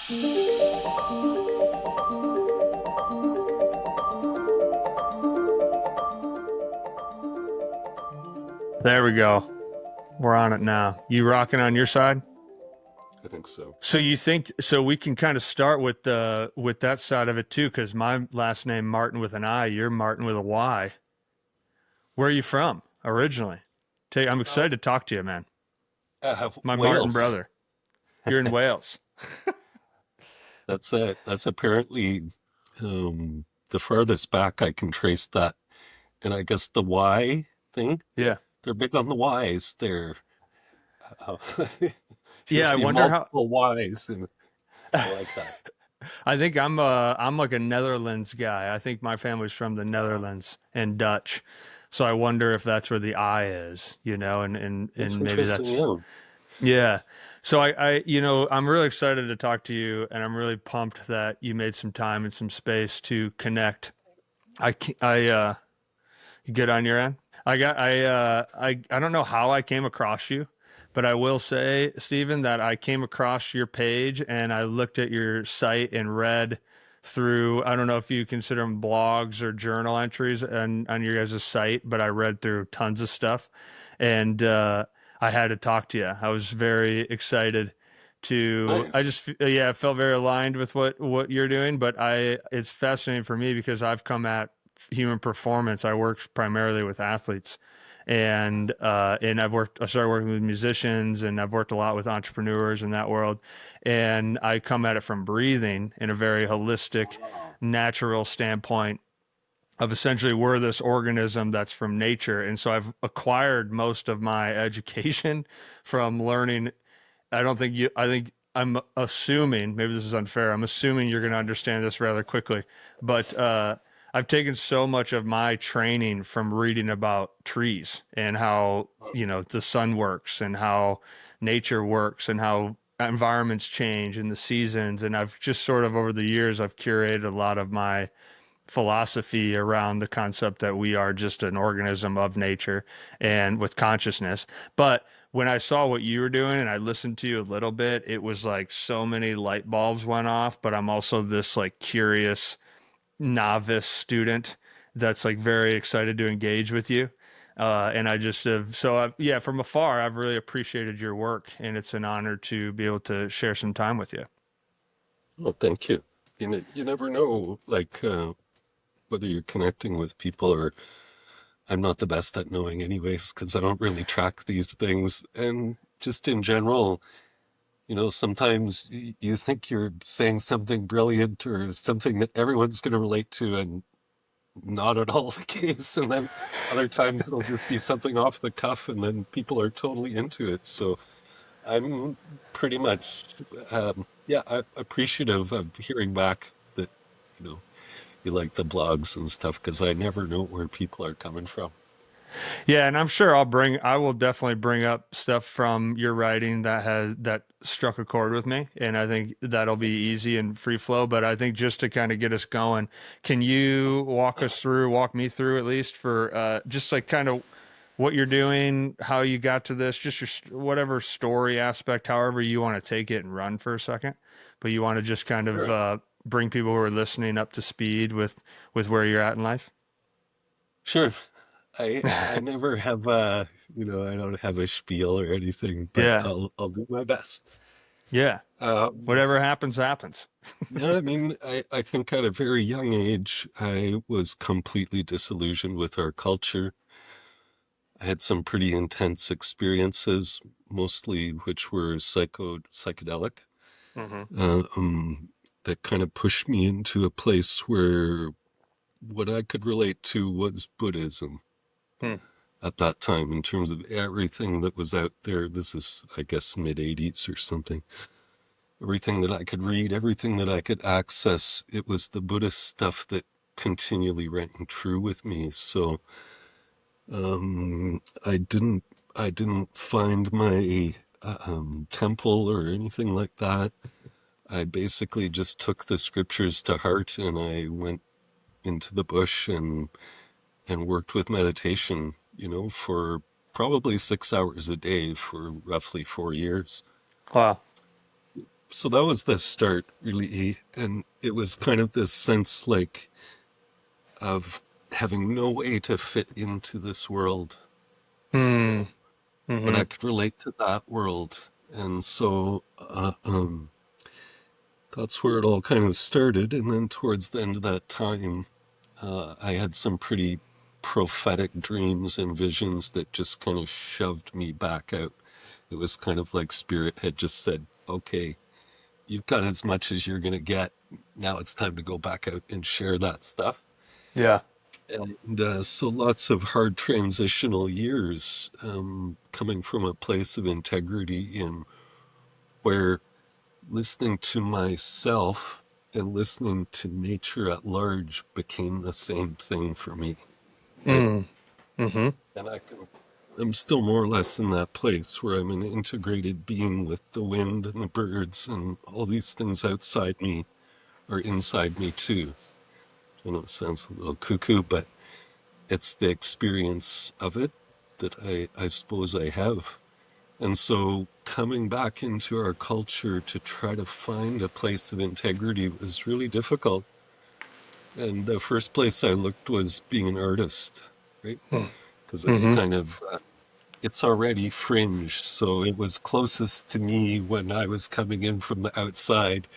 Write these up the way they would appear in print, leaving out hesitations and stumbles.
There we go. We're on it now. You rocking on your side? I think so. So you think so? We can kind of start with that side of it too, because my last name Martin with an I. You're Martin with a Y. Where are you from originally? I'm excited to talk to you, man. My Martin Wales. brother. You're in Wales. That's it. That's apparently the farthest back I can trace that. And I guess the Y thing, Yeah. they're big on the Ys. They're you'll Yeah. I see wonder how. multiple Ys, and I like that. I think I'm like a Netherlands guy. I think my family's from the Netherlands and Dutch. So I wonder if that's where the I is, and It's maybe interesting, that's yeah. yeah. So I'm really excited to talk to you, and I'm really pumped that you made some time and some space to connect. You good on your end? I don't know how I came across you, but I will say, Stephen, that I came across your page and I looked at your site and read through, I don't know if you consider them blogs or journal entries on your guys' site, but I read through tons of stuff, and I had to talk to you. I was very excited Nice. I felt very aligned with what you're doing, but it's fascinating for me because I've come at human performance. I work primarily with athletes, and I started working with musicians, and I've worked a lot with entrepreneurs in that world, and I come at it from breathing in a very holistic, natural standpoint of essentially we're this organism that's from nature. And so I've acquired most of my education from learning. I think I'm assuming, maybe this is unfair. I'm assuming you're going to understand this rather quickly, but I've taken so much of my training from reading about trees and how, the sun works and how nature works and how environments change and the seasons. And I've just sort of over the years, I've curated a lot of my philosophy around the concept that we are just an organism of nature and with consciousness. But when I saw what you were doing and I listened to you a little bit, it was like so many light bulbs went off. But I'm also this like curious novice student that's like very excited to engage with you. And I just have, yeah, from afar, I've really appreciated your work, and it's an honor to be able to share some time with you. Well, thank you. You never know, like, whether you're connecting with people or I'm not the best at knowing anyways, because I don't really track these things. And just in general, sometimes you think you're saying something brilliant or something that everyone's going to relate to, and not at all the case. And then other times it'll just be something off the cuff, and then people are totally into it. So I'm pretty much, appreciative of hearing back that, you know, you like the blogs and stuff, because I never know where people are coming from. Yeah, and I'm sure I will definitely bring up stuff from your writing that struck a chord with me, and I think that'll be easy and free flow. But I think just to kind of get us going, can you walk me through at least for just like kind of what you're doing, how you got to this, just whatever story aspect, however you want to take it and run for a second. But you want to just kind of Sure. bring people who are listening up to speed with where you're at in life. Sure. I never have I don't have a spiel or anything, but Yeah, I'll do my best. yeah. Um, Whatever happens, happens. yeah, I mean, I think at a very young age, I was completely disillusioned with our culture. I had some pretty intense experiences, mostly which were psychedelic, Hmm. that kind of pushed me into a place where what I could relate to was Buddhism Hmm. at that time, in terms of everything that was out there. This is, I guess, mid 80s or something. Everything that I could read, everything that I could access, it was the Buddhist stuff that continually rang true with me. So I didn't find my temple or anything like that. I basically just took the scriptures to heart, and I went into the bush and worked with meditation, for probably 6 hours a day for roughly 4 years. Wow. so that was the start, really. And it was kind of this sense like of having no way to fit into this world, you Mm. know, but Mm-hmm. I could relate to that world. And so that's where it all kind of started. And then towards the end of that time, I had some pretty prophetic dreams and visions that just kind of shoved me back out. It was kind of like spirit had just said, okay, you've got as much as you're going to get. Now it's time to go back out and share that stuff. Yeah. And so lots of hard transitional years, coming from a place of integrity in where listening to myself and listening to nature at large became the same thing for me, right? Mm. Mm-hmm. And I'm still more or less in that place where I'm an integrated being with the wind and the birds and all these things outside me are inside me too. I know it sounds a little cuckoo, but it's the experience of it that I suppose I have. And so coming back into our culture to try to find a place of integrity was really difficult. And the first place I looked was being an artist, right? Because it's Mm-hmm. kind of, it's already fringe. So it was closest to me when I was coming in from the outside.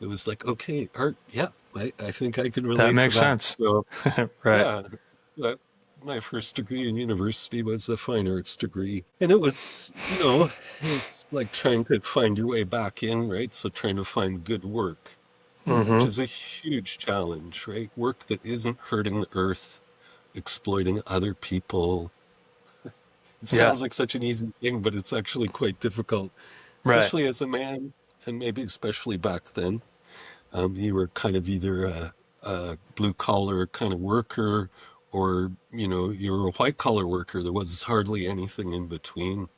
It was like, okay, art, yeah, I think I can That relate to makes that. sense. So Right. yeah, that, my first degree in university was a fine arts degree. And it was, it's like trying to find your way back in, right? So trying to find good work, which Mm-hmm. is a huge challenge, right? Work that isn't hurting the earth, exploiting other people. It Yeah. sounds like such an easy thing, but it's actually quite difficult, Right. especially as a man, and maybe especially back then. You were kind of either a blue collar kind of worker, or you were a white collar worker. There was hardly anything in between.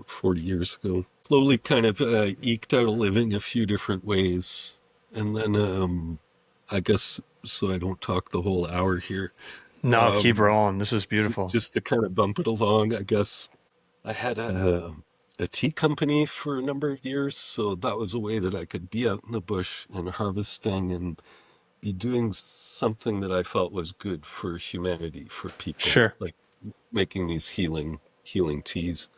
40 years ago. Slowly kind of eked out a living a few different ways, and then I guess so I don't talk the whole hour here. No, keep Um, rolling. This is beautiful. just to kind of bump it along, I guess I had a tea company for a number of years, so that was a way that I could be out in the bush and harvesting and be doing something that I felt was good for humanity, for people, Sure. like making these healing teas.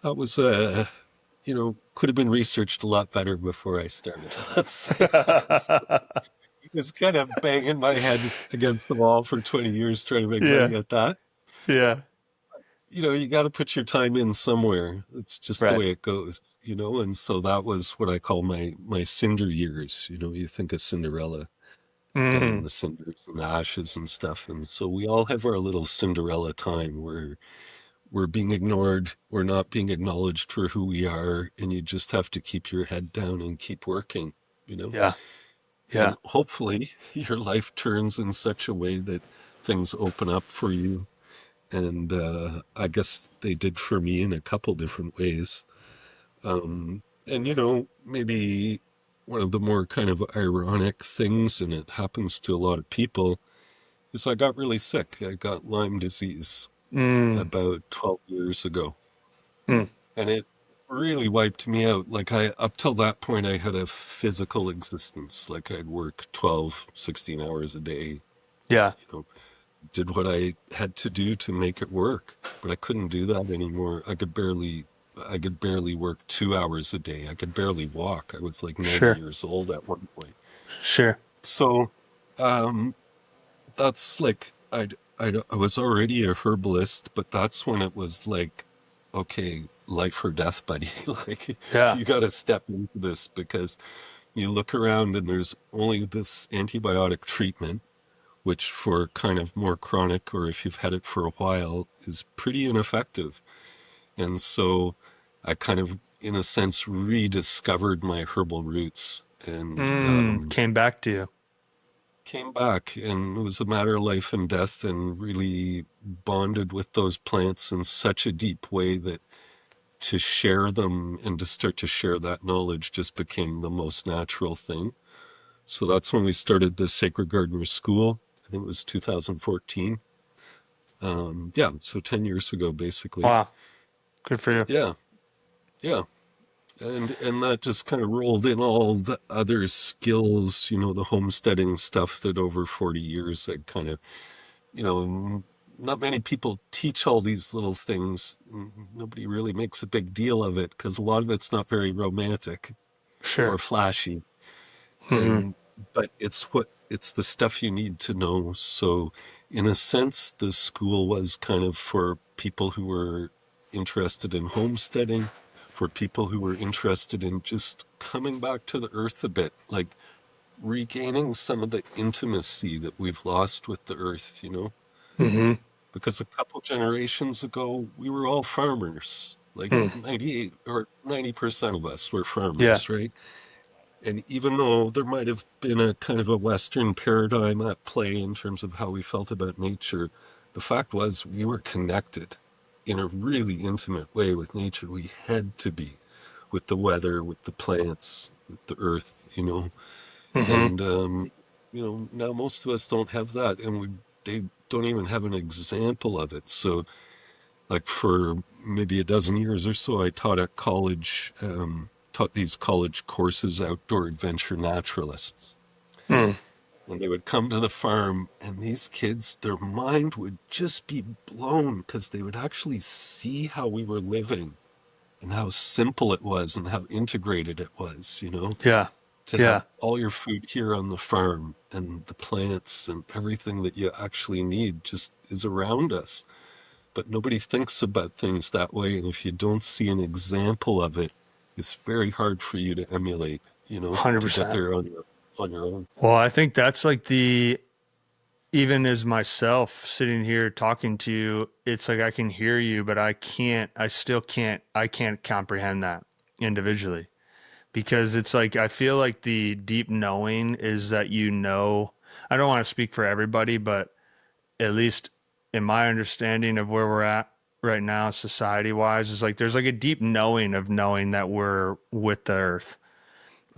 That was could have been researched a lot better before I started. Let's say that. I was kind of banging my head against the wall for 20 years trying to make Yeah. money at that. Yeah. You got to put your time in somewhere. It's just the Right. way it goes. And so that was what I call my cinder years. You think of Cinderella down in Mm. the cinders and the ashes and stuff. And so we all have our little Cinderella time where we're being ignored, we're not being acknowledged for who we are, and you just have to keep your head down and keep working, you know? Yeah. Yeah. And hopefully your life turns in such a way that things open up for you. And I guess they did for me in a couple different ways. And, maybe one of the more kind of ironic things, and it happens to a lot of people, is I got really sick. I got Lyme disease Mm. about 12 years ago. Mm. And it really wiped me out. Like up till that point, I had a physical existence. Like I'd work 12, 16 hours a day, Yeah. you know, did what I had to do to make it work, but I couldn't do that anymore. I could barely work 2 hours a day. I could barely walk. I was like 90 Sure. years old at one point. Sure. So, um, that's like, I was already a herbalist, but that's when it was like, okay, life or death, buddy. Like, Yeah. you got to step into this because you look around and there's only this antibiotic treatment, which for kind of more chronic or if you've had it for a while is pretty ineffective. And so I kind of, in a sense, rediscovered my herbal roots and Mm. Came back to you. came back, and it was a matter of life and death, and really bonded with those plants in such a deep way that to share them and to start to share that knowledge just became the most natural thing. So that's when we started the Sacred Gardener School. I think it was 2014. Yeah, so 10 years ago, basically. Wow. Good for you. Yeah, yeah. And that just kind of rolled in all the other skills, the homesteading stuff that over 40 years I kind of, you know, not many people teach all these little things. Nobody really makes a big deal of it because a lot of it's not very romantic or Sure. flashy. Hmm. And but it's the stuff you need to know. So in a sense, the school was kind of for people who were interested in homesteading, for people who were interested in just coming back to the earth a bit, like regaining some of the intimacy that we've lost with the earth. Hmm. Because a couple generations ago, we were all farmers. Like Hmm. 98 or 90% of us were Yeah. farmers, right? And even though there might have been a kind of a Western paradigm at play in terms of how we felt about nature, the fact was we were connected in a really intimate way with nature. We had to be with the weather, with the plants, with the earth. Hmm. And, now most of us don't have that, and they don't even have an example of it. So, like for maybe a dozen years or so, I taught at college, taught these college courses, outdoor adventure naturalists. Hmm. And they would come to the farm, and these kids, their mind would just be blown because they would actually see how we were living and how simple it was and how integrated it was, Yeah. to have Yeah. all your food here on the farm and the plants and everything that you actually need just is around us. But nobody thinks about things that way. And if you don't see an example of it, it's very hard for you to emulate, to get 100%. there on your own. Well, I think that's like even as myself sitting here talking to you, it's like I can hear you, but I can't comprehend that individually because it's like, I feel like the deep knowing is that, I don't want to speak for everybody, but at least in my understanding of where we're at right now, society wise, is like, there's like a deep knowing of knowing that we're with the earth,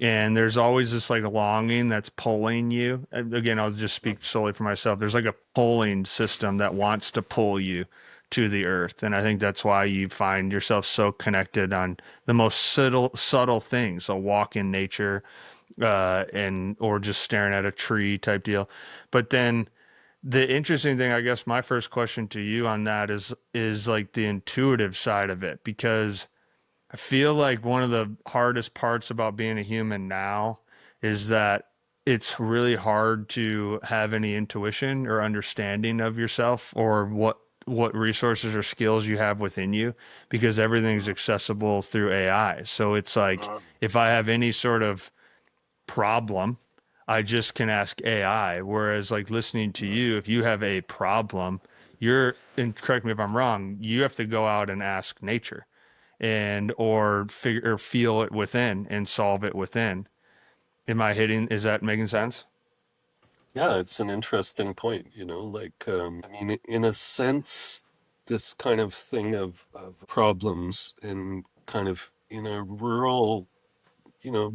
and there's always this like longing that's pulling you. Again, I'll just speak solely for myself. There's like a pulling system that wants to pull you to the earth, and I think that's why you find yourself so connected on the most subtle things, a walk in nature, and or just staring at a tree type deal. But then the interesting thing, I guess my first question to you on that is like the intuitive side of it, because I feel like one of the hardest parts about being a human now is that it's really hard to have any intuition or understanding of yourself, or what resources or skills you have within you, because everything's accessible through AI. So it's like, if I have any sort of problem, I just can ask AI. Whereas like listening to you, if you have a problem, and correct me if I'm wrong, you have to go out and ask nature and or figure or feel it within and solve it within. Is that making sense? Yeah, it's an interesting point. Like, I mean, in a sense, this kind of thing of problems and kind of in a rural,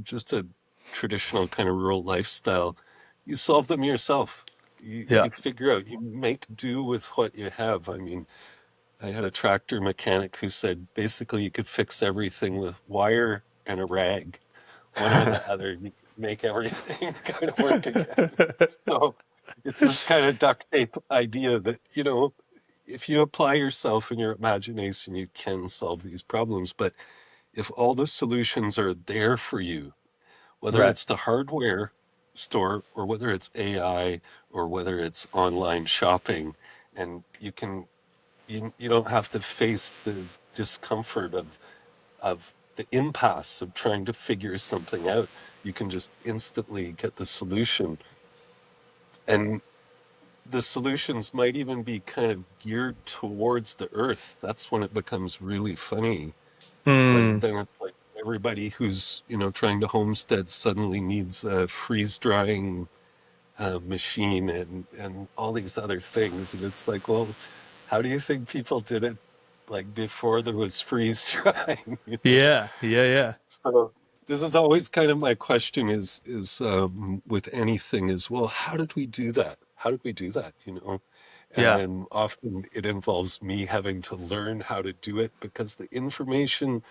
just a traditional kind of rural lifestyle, you solve them yourself. You, Yeah. you figure out, you make do with what you have. I mean, I had a tractor mechanic who said basically you could fix everything with wire and a rag, one or the other. You could make everything kind of work again. So it's this kind of duct tape idea that, if you apply yourself and your imagination, you can solve these problems. But if all the solutions are there for you, whether Right. it's the hardware store or whether it's AI or whether it's online shopping, and you don't have to face the discomfort of the impasse of trying to figure something out. You can just instantly get the solution. And the solutions might even be kind of geared towards the earth. That's when it becomes really funny. When Mm, then it's like everybody who's trying to homestead suddenly needs a freeze drying machine and all these other things. And it's like, well, how do you think people did it like before there was freeze drying? yeah. Yeah. Yeah. So this is always kind of my question is with anything is, well, how did we do that? How did we do that? And Yeah. then often it involves me having to learn how to do it because the information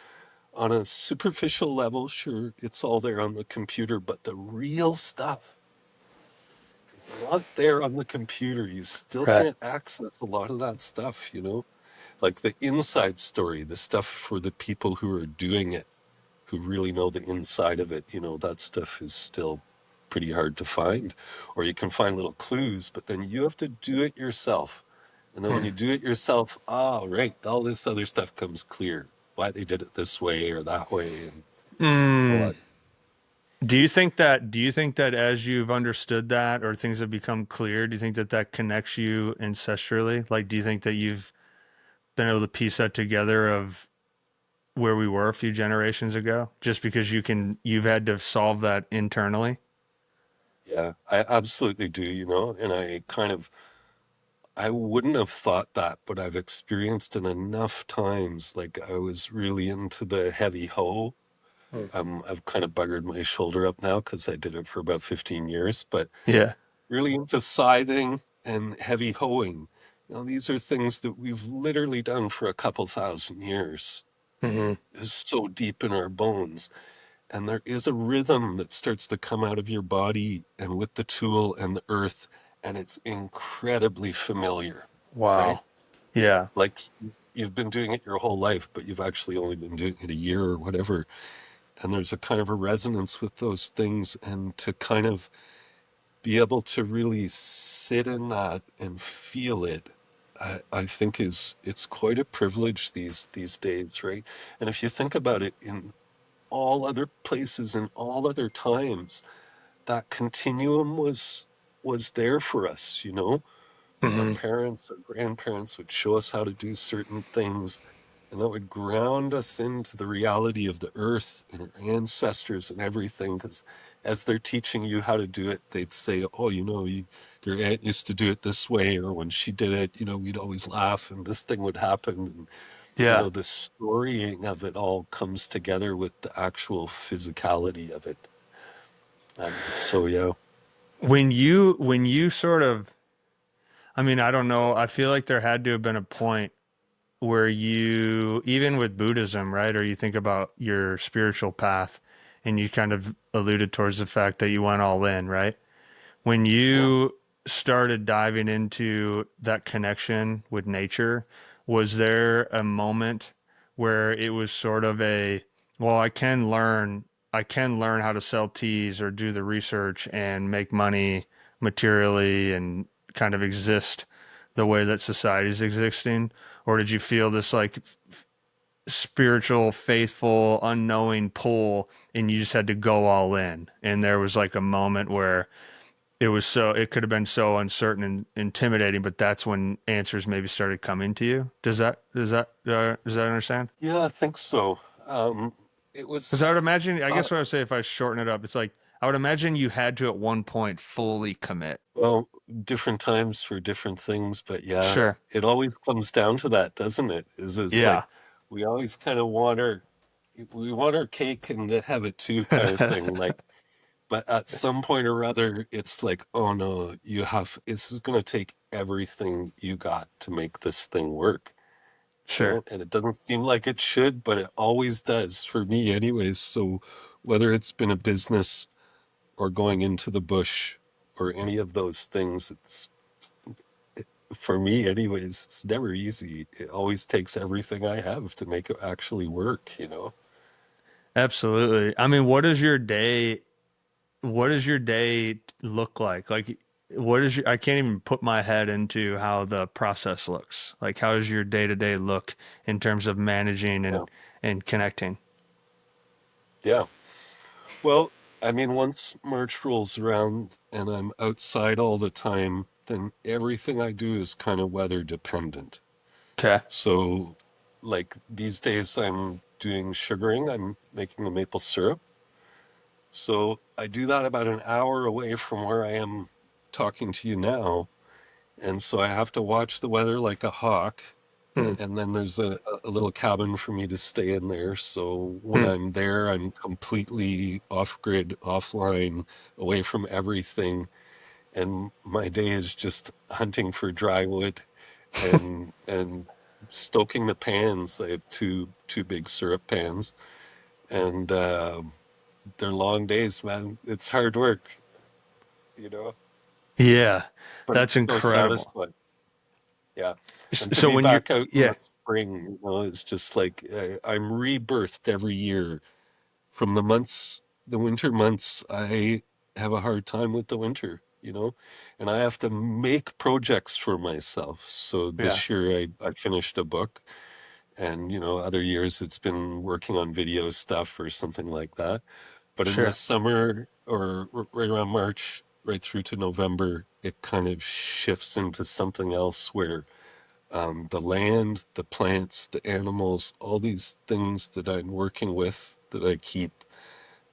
on a superficial level, sure, it's all there on the computer, but the real stuff is not there on the computer. You still Right. can't access a lot of that stuff, like the inside story, the stuff for the people who are doing it, who really know the inside of it, that stuff is still pretty hard to find. Or you can find little clues, but then you have to do it yourself. And then when you do it yourself, right, all this other stuff comes clear. Why they did it this way or that way and all Mm. that. Do you think that as you've understood that or things have become clear, do you think that that connects you ancestrally? Like, do you think that you've been able to piece that together of where we were a few generations ago, just because you've had to solve that internally? Yeah, I absolutely do, and I wouldn't have thought that, but I've experienced it enough times. Like I was really into the heavy hoe. Mm. I've kind of buggered my shoulder up now because I did it for about 15 years, but Yeah. really into scything and heavy hoeing. These are things that we've literally done for a couple thousand years. Hmm. It's so deep in our bones. And there is a rhythm that starts to come out of your body and with the tool and the earth, and it's incredibly familiar, right? Wow. Yeah. Like you've been doing it your whole life, but you've actually only been doing it a year or whatever. And there's a kind of a resonance with those things, and to kind of be able to really sit in that and feel it, I think it's quite a privilege these days, right? And if you think about it, in all other places and all other times, that continuum was there for us, Our Hmm. parents or grandparents would show us how to do certain things, and that would ground us into the reality of the earth and our ancestors and everything. Because as they're teaching you how to do it, they'd say, "Oh, your aunt used to do it this way," or when she did it, we'd always laugh, and this thing would happen. And, Yeah. the storying of it all comes together with the actual physicality of it. So yeah, When you sort of, I mean, I don't know, I feel like there had to have been a point where you, even with Buddhism, right? Or you think about your spiritual path and you kind of alluded towards the fact that you went all in, right? When yeah, you started diving into that connection with nature, was there a moment where it was sort of well, I can learn how to sell teas or do the research and make money materially and kind of exist the way that society is existing? Or did you feel this like spiritual, faithful, unknowing pull and you just had to go all in? And there was like a moment where it could have been so uncertain and intimidating, but that's when answers maybe started coming to you. Does that understand? yeah, I think so. It Because was. I would imagine, I uh, guess what I would say if I shorten it up, it's like I would imagine you had to at one point fully commit. Well, different times for different things, but yeah, Sure. it always comes down to that, doesn't it? Is Yeah. like we always kind of want our cake and to have it too, kind of thing. Like, but at some point or other, it's like, oh no, this is going to take everything you got to make this thing work, Sure. And it doesn't seem like it should, but it always does for me, anyways. So whether it's been a business or going into the bush or any of those things, for me anyways, it's never easy. It always takes everything I have to make it actually work. Absolutely. I mean, what does your day look like? Like, I can't even put my head into how the process looks. Like, how does your day to day look in terms of managing Yeah. and connecting? Yeah. Well, I mean, once March rolls around and I'm outside all the time, then everything I do is kind of weather dependent. Okay. So like these days I'm doing sugaring, I'm making the maple syrup. So I do that about an hour away from where I am talking to you now. And so I have to watch the weather like a hawk. Hmm. And then there's a little cabin for me to stay in there. So when Hmm. I'm there, I'm completely off grid, offline, away from everything. And my day is just hunting for dry wood and stoking the pans. I have two big syrup pans, and they're long days, man. It's hard work, you know, Yeah, but that's it's so incredible. satisfying. Yeah. And to So be when you're, back out in the yeah, spring, it's just like I'm rebirthed every year. From the months, the winter months, I have a hard time with the winter, and I have to make projects for myself. So yeah, this year I finished a book, and other years it's been working on video stuff or something like that. But in the sure. summer or right around March, right through to November, it kind of shifts into something else where the land, the plants, the animals, all these things that I'm working with, that I keep,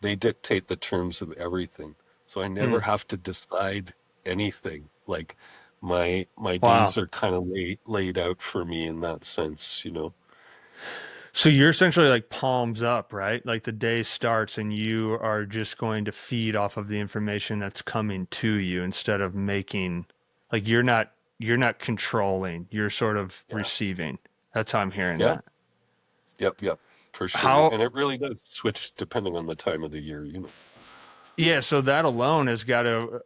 they dictate the terms of everything. So I never Mm, have to decide anything. Like my wow. days are kind of laid out for me in that sense. So you're essentially like palms up, right? Like the day starts and you are just going to feed off of the information that's coming to you instead of making, like you're not controlling, you're sort of Yeah. receiving. That's how I'm hearing Yeah. that. Yep. For sure. How, And it really does switch depending on the time of the year. yeah, so that alone has got to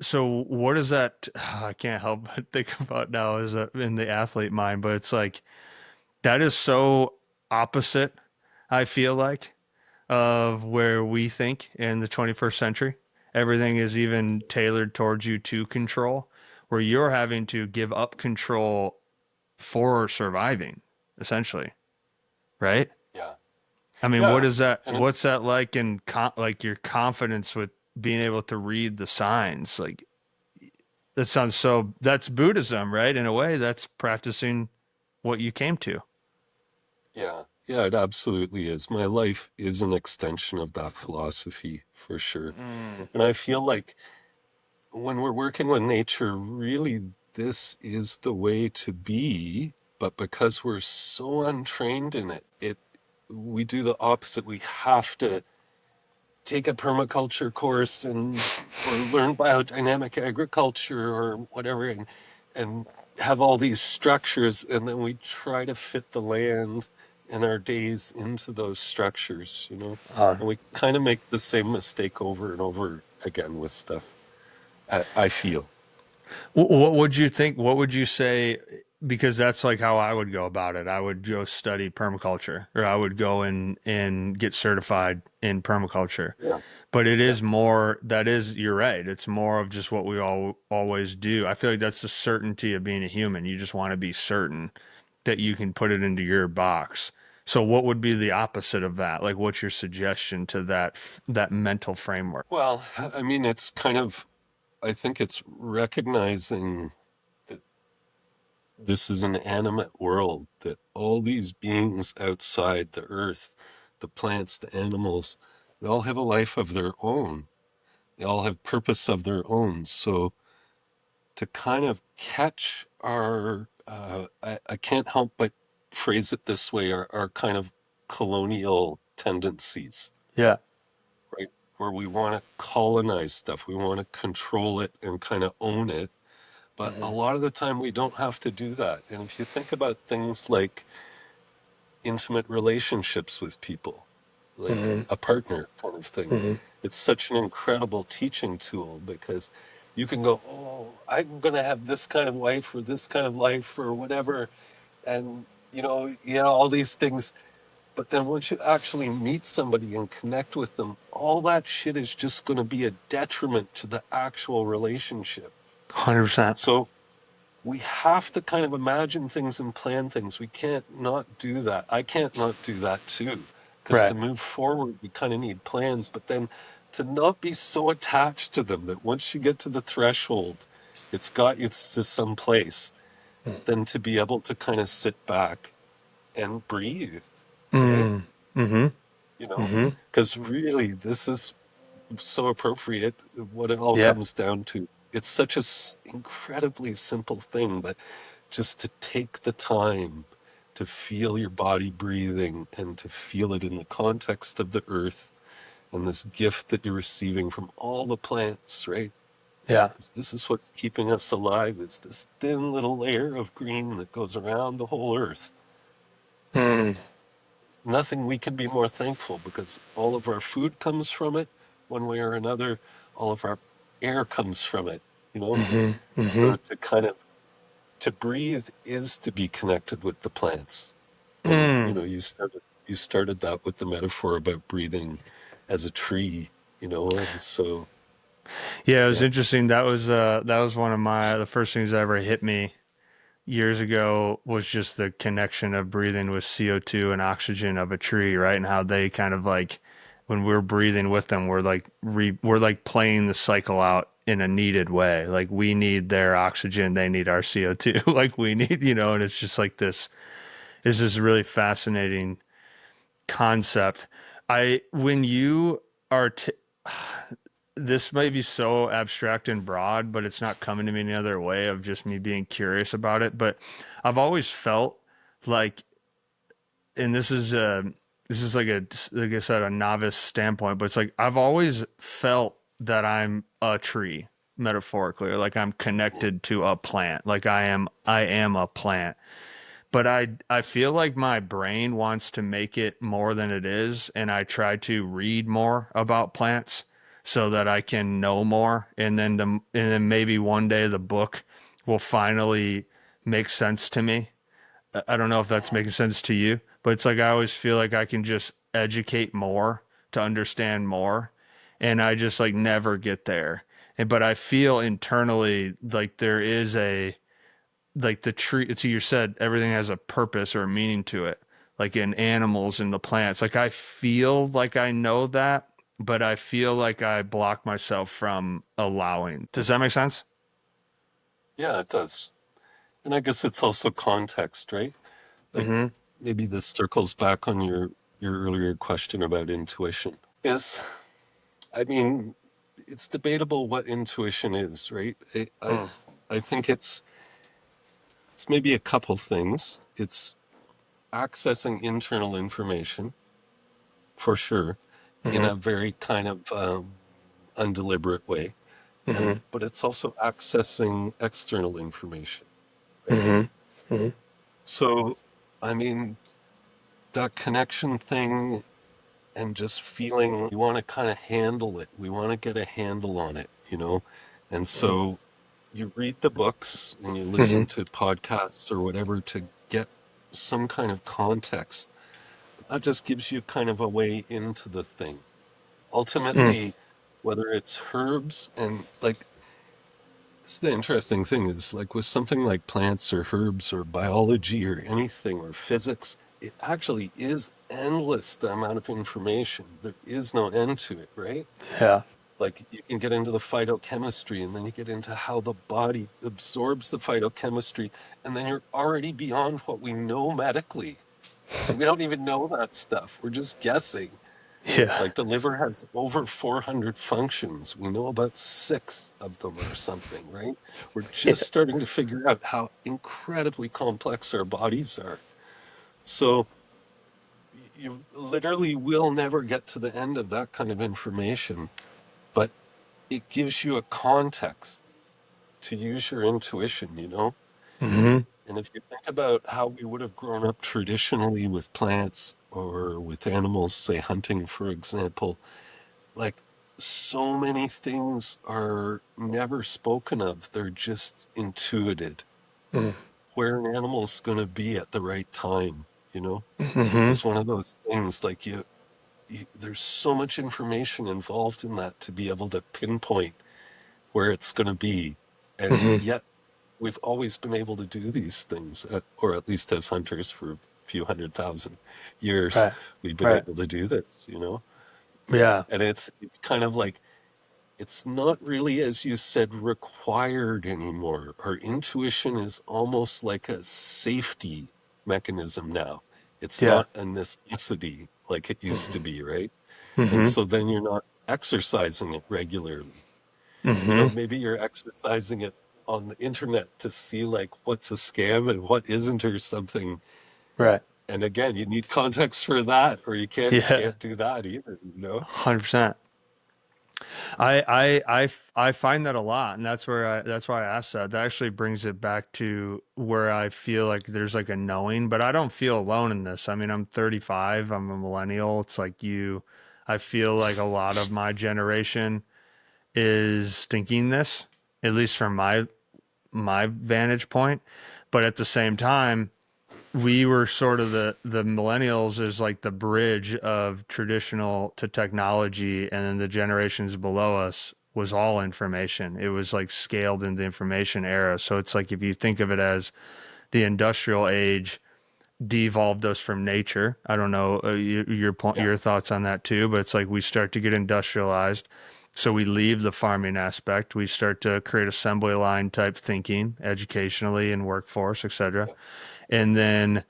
so what is that? I can't help but think about now is in the athlete mind, but it's like that is so opposite, I feel like, of where we think in the 21st century. Everything is even tailored towards you to control, where you're having to give up control for surviving, essentially, right? Yeah. I mean, what Yeah. is that? And What's that like in like your confidence with being able to read the signs? Like that sounds so. That's Buddhism, right? In a way, that's practicing what you came to. yeah, it absolutely is. My life is an extension of that philosophy for sure. Mm. And I feel like when we're working with nature, really this is the way to be. But because we're so untrained in it, we do the opposite. We have to take a permaculture course or learn biodynamic agriculture or whatever, and have all these structures, and then we try to fit the land and our days into those structures. Uh, And we kind of make the same mistake over and over again with stuff. I feel. What would you think? What would you say? Because that's like how I would go about it. I would go study permaculture, or I would go and get certified in permaculture. Yeah, But it yeah, is more. That is, you're right. It's more of just what we all always do. I feel like that's the certainty of being a human. You just want to be certain that you can put it into your box. So, what would be the opposite of that? Like, what's your suggestion to that mental framework? well, I mean, it's kind of, I think it's recognizing that this is an animate world, that all these beings outside the earth, the plants, the animals, they all have a life of their own. They all have purpose of their own. So to kind of catch I can't help but phrase it this way, our kind of colonial tendencies, Yeah. right? Where we want to colonize stuff, we want to control it and kind of own it. But a Hmm. lot of the time we don't have to do that. And if you think about things like intimate relationships with people, like Hmm. a partner kind of thing, Hmm. it's such an incredible teaching tool because you can go, oh, I'm going to have this kind of life or this kind of life or whatever. And, all these things. But then once you actually meet somebody and connect with them, all that shit is just going to be a detriment to the actual relationship. 100%. So we have to kind of imagine things and plan things. We can't not do that. I can't not do that too. Because to Right. move forward, we kind of need plans, but then to not be so attached to them that once you get to the threshold, it's got you to some place, then to be able to kind of sit back and breathe, right? Mm. Hmm. You know, Hmm. because really, this is so appropriate. What it all Yeah. comes down to. It's such a incredibly simple thing, but just to take the time to feel your body breathing and to feel it in the context of the earth and this gift that you're receiving from all the plants, right? Yeah. Because this is what's keeping us alive. It's this thin little layer of green that goes around the whole earth. Mm. nothing we can be more thankful, because all of our food comes from it one way or another. All of our air comes from it, you know? Mm-hmm. Mm-hmm. So to kind of, to breathe is to be connected with the plants. And, Mm. you started that with the metaphor about breathing as a tree, and so, Yeah, it was yeah. interesting. That was one of the first things that ever hit me years ago was just the connection of breathing with CO2 and oxygen of a tree, right? And how they kind of like when we're breathing with them, we're like playing the cycle out in a needed way. Like we need their oxygen, they need our CO2. Like we need, and it's just like this really fascinating concept. I when you are this might be so abstract and broad, but it's not coming to me any other way of just me being curious about it. But I've always felt like, and this is like I said, a novice standpoint, but it's like I've always felt that I'm a tree metaphorically, or like I'm connected to a plant, like I am a plant. But I feel like my brain wants to make it more than it is, and I try to read more about plants so that I can know more, and then maybe one day the book will finally make sense to me. I don't know if that's making sense to you, but it's like I always feel like I can just educate more to understand more, and I just like never get there. And but I feel internally like there is a like the tree, it's you said everything has a purpose or a meaning to it, like in animals and the plants. Like I feel like I know that, but I feel like I block myself from allowing. Does that make sense? Yeah, it does. And I guess it's also context, right? Like, Mm-hmm. maybe this circles back on your earlier question about intuition. Is, I mean, it's debatable what intuition is, right? Mm. I think it's maybe a couple things. It's accessing internal information, for sure, in Mm-hmm. a very kind of undeliberate way. Mm-hmm. But it's also accessing external information, right? Mm-hmm. Mm-hmm. So, I mean, that connection thing, and just feeling we want to kind of handle it. We want to get a handle on it. And so you read the books and you Mm-hmm. listen to podcasts or whatever to get some kind of context. That just gives you kind of a way into the thing. Mm. Ultimately, whether it's herbs and like, this is the interesting thing is like with something like plants or herbs or biology or anything or physics, it actually is endless, the amount of information. There is no end to it, right? Yeah. Like you can get into the phytochemistry and then you get into how the body absorbs the phytochemistry, and then you're already beyond what we know medically. So we don't even know that stuff. We're just guessing. Yeah. Like the liver has over 400 functions. We know about six of them or something, right? We're Yeah. just starting to figure out how incredibly complex our bodies are. So you literally will never get to the end of that kind of information, but it gives you a context to use your intuition. Mm-hmm. And if you think about how we would have grown up traditionally with plants or with animals, say hunting, for example, like so many things are never spoken of. They're just intuited Mm. where an animal's going to be at the right time, Mm-hmm. is one of those things like there's so much information involved in that to be able to pinpoint where it's going to be. And Mm-hmm. yet we've always been able to do these things, or at least as hunters for a few 100,000 years, Right. we've been Right. able to do this. Yeah. And it's kind of like, it's not really, as you said, required anymore. Our intuition is almost like a safety mechanism now. It's Yeah. not a necessity like it used to be, right? And Mm-hmm. so then you're not exercising it regularly. Mm-hmm. Maybe you're exercising it on the internet to see like what's a scam and what isn't or something. Right. And again, you need context for that, or you can't Yeah. can't do that either. 100%. I find that a lot, and that's why I asked that. That actually brings it back to where I feel like there's like a knowing, but I don't feel alone in this. I mean, I'm 35, I'm a millennial. It's like you, I feel like a lot of my generation is thinking this, at least from my vantage point. But at the same time, we were sort of the millennials is like the bridge of traditional to technology, and then the generations below us was all information. It was like scaled in the information era. So it's like if you think of it as the industrial age devolved us from nature. I don't know your point, Yeah. your thoughts on that too, but it's like we start to get industrialized. So we leave the farming aspect. We start to create assembly line type thinking educationally and workforce, etc. Yeah. And then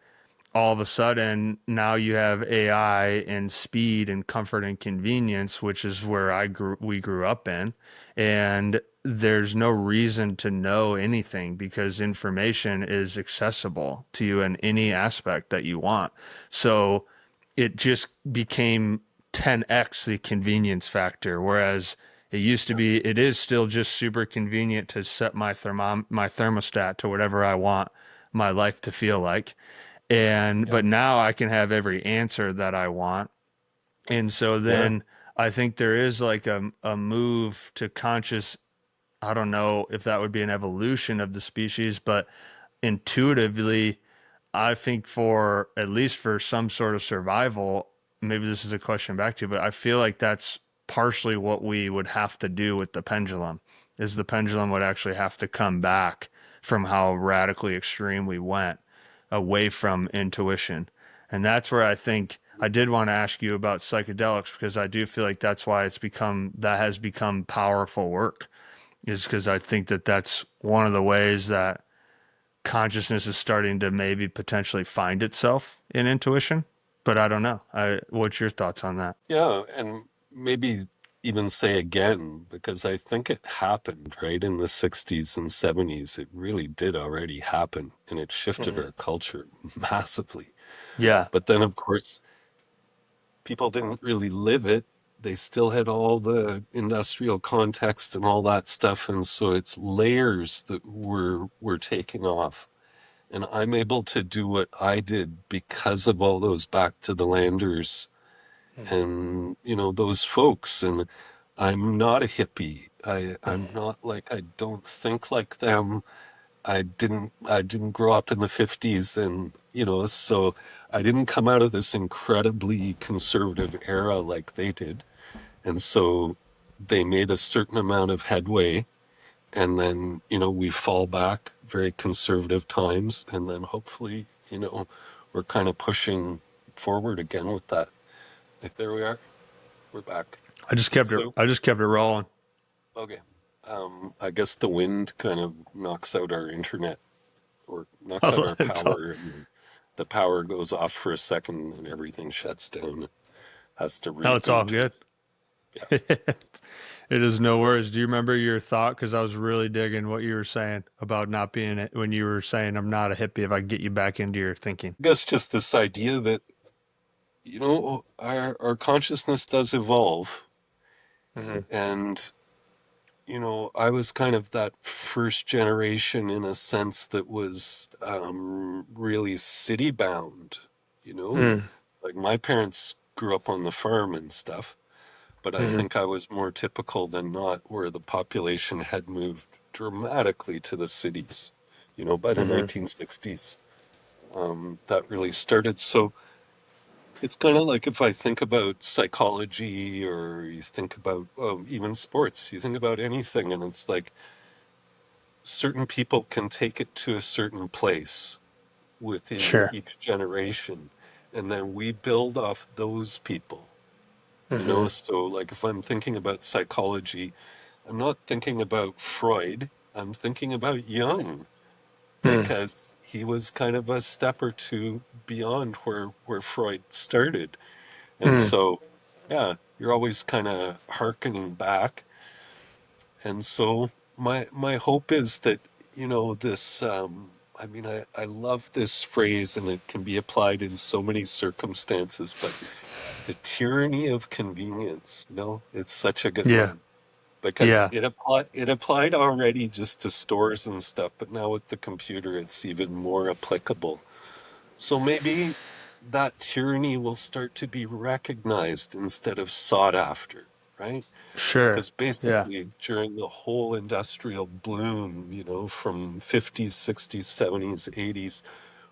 all of a sudden now you have AI and speed and comfort and convenience, which is where we grew up in. And there's no reason to know anything because information is accessible to you in any aspect that you want. So it just became 10x the convenience factor. Whereas it used to be, it is still just super convenient to set my thermostat to whatever I want my life to feel like. And Yeah. but now I can have every answer that I want. And so Yeah. then I think there is like a move to conscious, I don't know if that would be an evolution of the species, but intuitively, I think for at least for some sort of survival, maybe this is a question back to you, but I feel like that's partially what we would have to do with the pendulum, is the pendulum would actually have to come back from how radically extreme we went away from intuition. And that's where I think I did want to ask you about psychedelics, because I do feel like that's why that has become powerful work, is because I think that that's one of the ways that consciousness is starting to maybe potentially find itself in intuition. But I don't know. What's your thoughts on that? Yeah. And maybe even say again, because I think it happened right in the 60s and 70s. It really did already happen and it shifted Hmm. our culture massively. Yeah. But then, of course, people didn't really live it. They still had all the industrial context and all that stuff. And so it's layers that were taking off. And I'm able to do what I did because of all those back to the landers and, those folks. And I'm not a hippie. I'm not like, I don't think like them. I didn't grow up in the 50s and, so I didn't come out of this incredibly conservative era like they did. And so they made a certain amount of headway and then, we fall back very conservative times and then hopefully, we're kind of pushing forward again with that. Like there we are. We're back. So, I just kept it rolling. okay. I guess the wind kind of knocks out our internet or knocks out our It's all, power and the power goes off for a second and everything shuts down, has to no, it's all reboot. good. Yeah. It is no worries. Do you remember your thought? Because I was really digging what you were saying about not being it when you were saying I'm not a hippie. If I can get you back into your thinking. I guess just this idea that, our consciousness does evolve. Hmm. And, I was kind of that first generation in a sense that was really city bound, you know? Mm. Like my parents grew up on the farm and stuff. But I Hmm. think I was more typical than not, where the population had moved dramatically to the cities, by the Hmm. 1960s. That really started. So it's kind of like if I think about psychology or you think about even sports, you think about anything, and it's like certain people can take it to a certain place within Sure. each generation, and then we build off those people. Hmm. So like if I'm thinking about psychology, I'm not thinking about Freud. I'm thinking about Jung Mm. because he was kind of a step or two beyond where Freud started. And Mm. so, yeah, you're always kind of hearkening back. And so my hope is that, this, I mean, I love this phrase and it can be applied in so many circumstances, but the tyranny of convenience, it's such a good Yeah. one. because Yeah. it applied already just to stores and stuff, but now with the computer, it's even more applicable. So maybe that tyranny will start to be recognized instead of sought after, right? Sure. Because Yeah. basically during the whole industrial bloom, from 50s, 60s, 70s, 80s,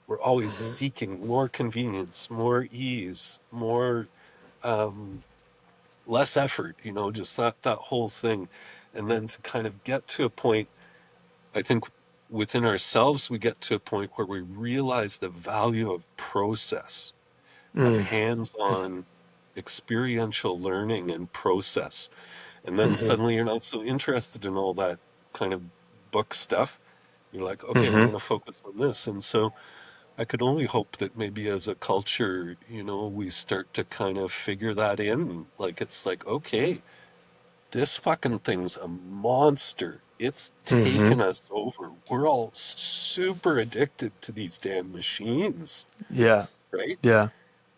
we're always Hmm. seeking more convenience, more ease, more less effort, just that whole thing. And then to kind of get to a point, I think within ourselves, we get to a point where we realize the value of process, of Mm. hands-on experiential learning and process. And then Hmm. suddenly you're not so interested in all that kind of book stuff. You're like, okay, I'm Hmm. going to focus on this. And so I could only hope that maybe as a culture, we start to kind of figure that in. Like, it's like, okay, this fucking thing's a monster. It's Hmm. taken us over. We're all super addicted to these damn machines, Yeah. right? Yeah.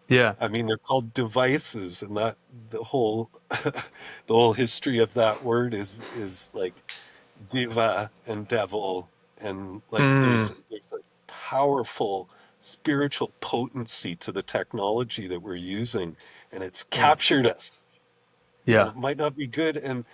Yeah. I mean, they're called devices, and that the whole the whole history of that word is like diva and devil, and like Mm. there's a powerful spiritual potency to the technology that we're using, and it's Mm. captured us. And Yeah. it might not be good. And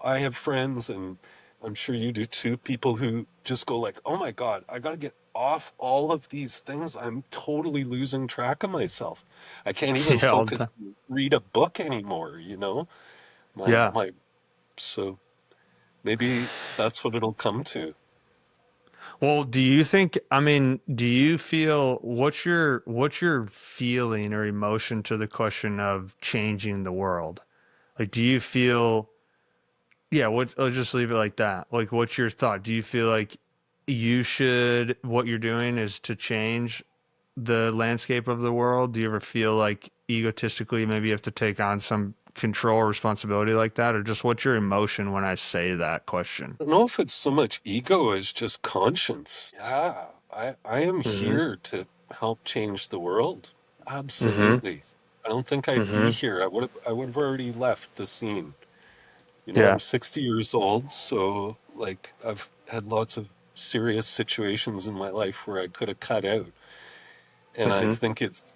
I have friends, and I'm sure you do too, people who just go like, oh my God, I got to get off all of these things. I'm totally losing track of myself. I can't even Yeah. All the focus time. and read a book anymore, my Yeah. my so maybe that's what it'll come to. Well, do you think, I mean, do you feel what's your feeling or emotion to the question of changing the world? Like, do you feel, yeah, let's just leave it like that. Like, what's your thought? Do you feel like what you're doing is to change the landscape of the world? Do you ever feel like egotistically maybe you have to take on some control or responsibility like that? Or just what's your emotion when I say that question? I don't know if it's so much ego as just conscience. Yeah, I am Mm-hmm. here to help change the world. Mm-hmm. Absolutely. I don't think I'd be Mm-hmm. here. I would have already left the scene. I'm Yeah. 60 years old, so like I've had lots of serious situations in my life where I could have cut out. And I Mm-hmm. think it's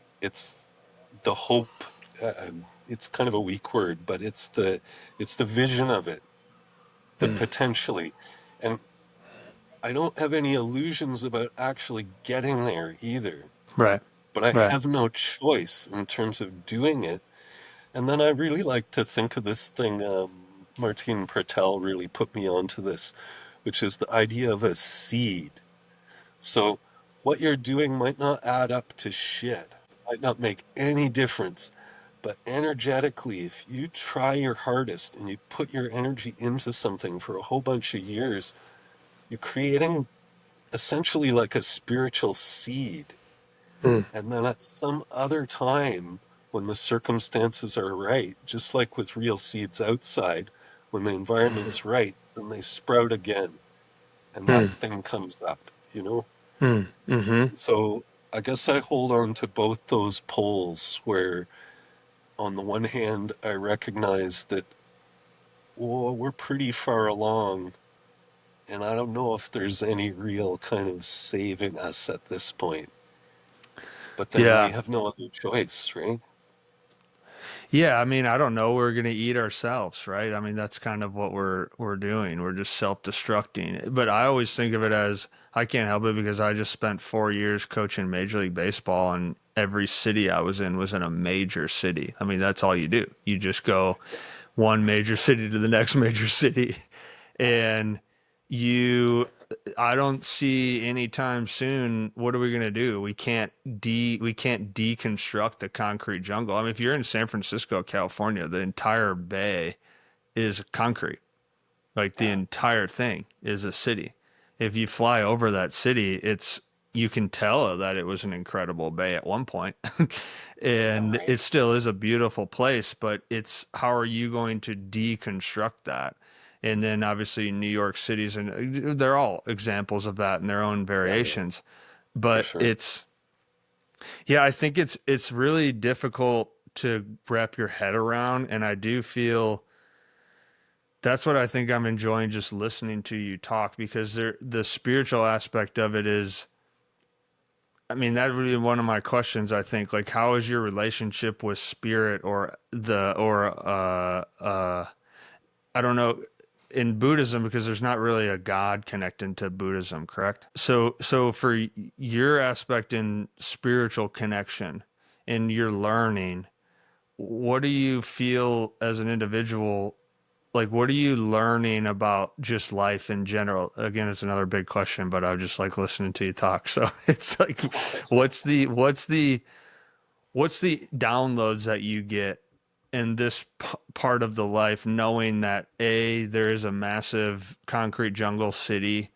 the hope. It's kind of a weak word, but it's the vision of it, the Mm. potentially. And I don't have any illusions about actually getting there either, Right. but I Right. have no choice in terms of doing it. And then I really like to think of this thing, Martin Pratel really put me onto this, which is the idea of a seed. So what you're doing might not add up to shit, might not make any difference, but energetically, if you try your hardest and you put your energy into something for a whole bunch of years, you're creating essentially like a spiritual seed. Mm. And then at some other time, when the circumstances are right, just like with real seeds outside, when the environment's right, then they sprout again and that Mm. thing comes up. Mm. Mm-hmm. So I guess I hold on to both those poles where, on the one hand, I recognize that, well, we're pretty far along, and I don't know if there's any real kind of saving us at this point. But then we Yeah. have no other choice, right? Yeah, I mean, I don't know. We're gonna eat ourselves, right? I mean, that's kind of what we're doing. We're just self-destructing. But I always think of it as I can't help it because I just spent 4 years coaching Major League Baseball, and every city I was in a major city. I mean, that's all you do. You just go one major city to the next major city, and you I don't see anytime soon what are we going to do? We can't deconstruct the concrete jungle. I mean, if you're in San Francisco, California, the entire bay is concrete. Like the Yeah. entire thing is a city. If you fly over that city, you can tell that it was an incredible bay at one point. Yeah, And right. it still is a beautiful place, but it's how are you going to deconstruct that? And then obviously New York City's and they're all examples of that in their own Yeah, yeah, variations. for But sure. yeah, I think it's really difficult to wrap your head around, and I do feel That's what I think I'm enjoying just listening to you talk, because the spiritual aspect of it is, I mean, that would be one of my questions, I think. Like, how is your relationship with spirit, or I don't know, in Buddhism, because there's not really a God connecting to Buddhism, correct? So for your aspect in spiritual connection, in your learning, what do you feel as an individual? Like, what are you learning about just life in general? Again, it's another big question, but I just like listening to you talk. So it's like, what's the downloads that you get in this part of the life, knowing that there is a massive concrete jungle city,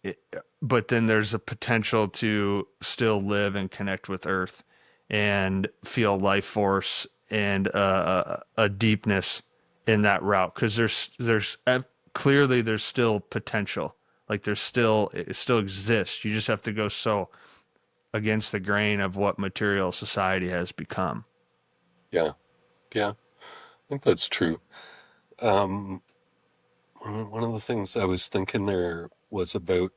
it, but then there's a potential to still live and connect with Earth and feel life force and a deepness in that route, because clearly there's still potential. Like, it still exists. You just have to go so against the grain of what material society has become. Yeah, yeah, I think that's true. Um, one of the things I was thinking there was about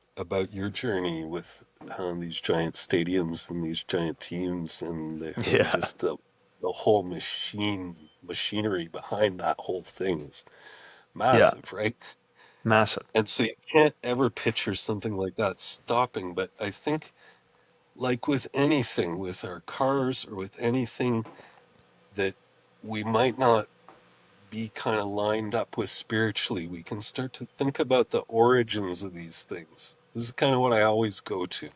your journey with these giant stadiums and these giant teams and Yeah, just the whole machinery behind that whole thing is yeah, massive, right? massive. And so you can't ever picture something like that stopping. But I think, like with anything, with our cars or with anything that we might not be kind of lined up with spiritually, we can start to think about the origins of these things. This is kind of what I always go to.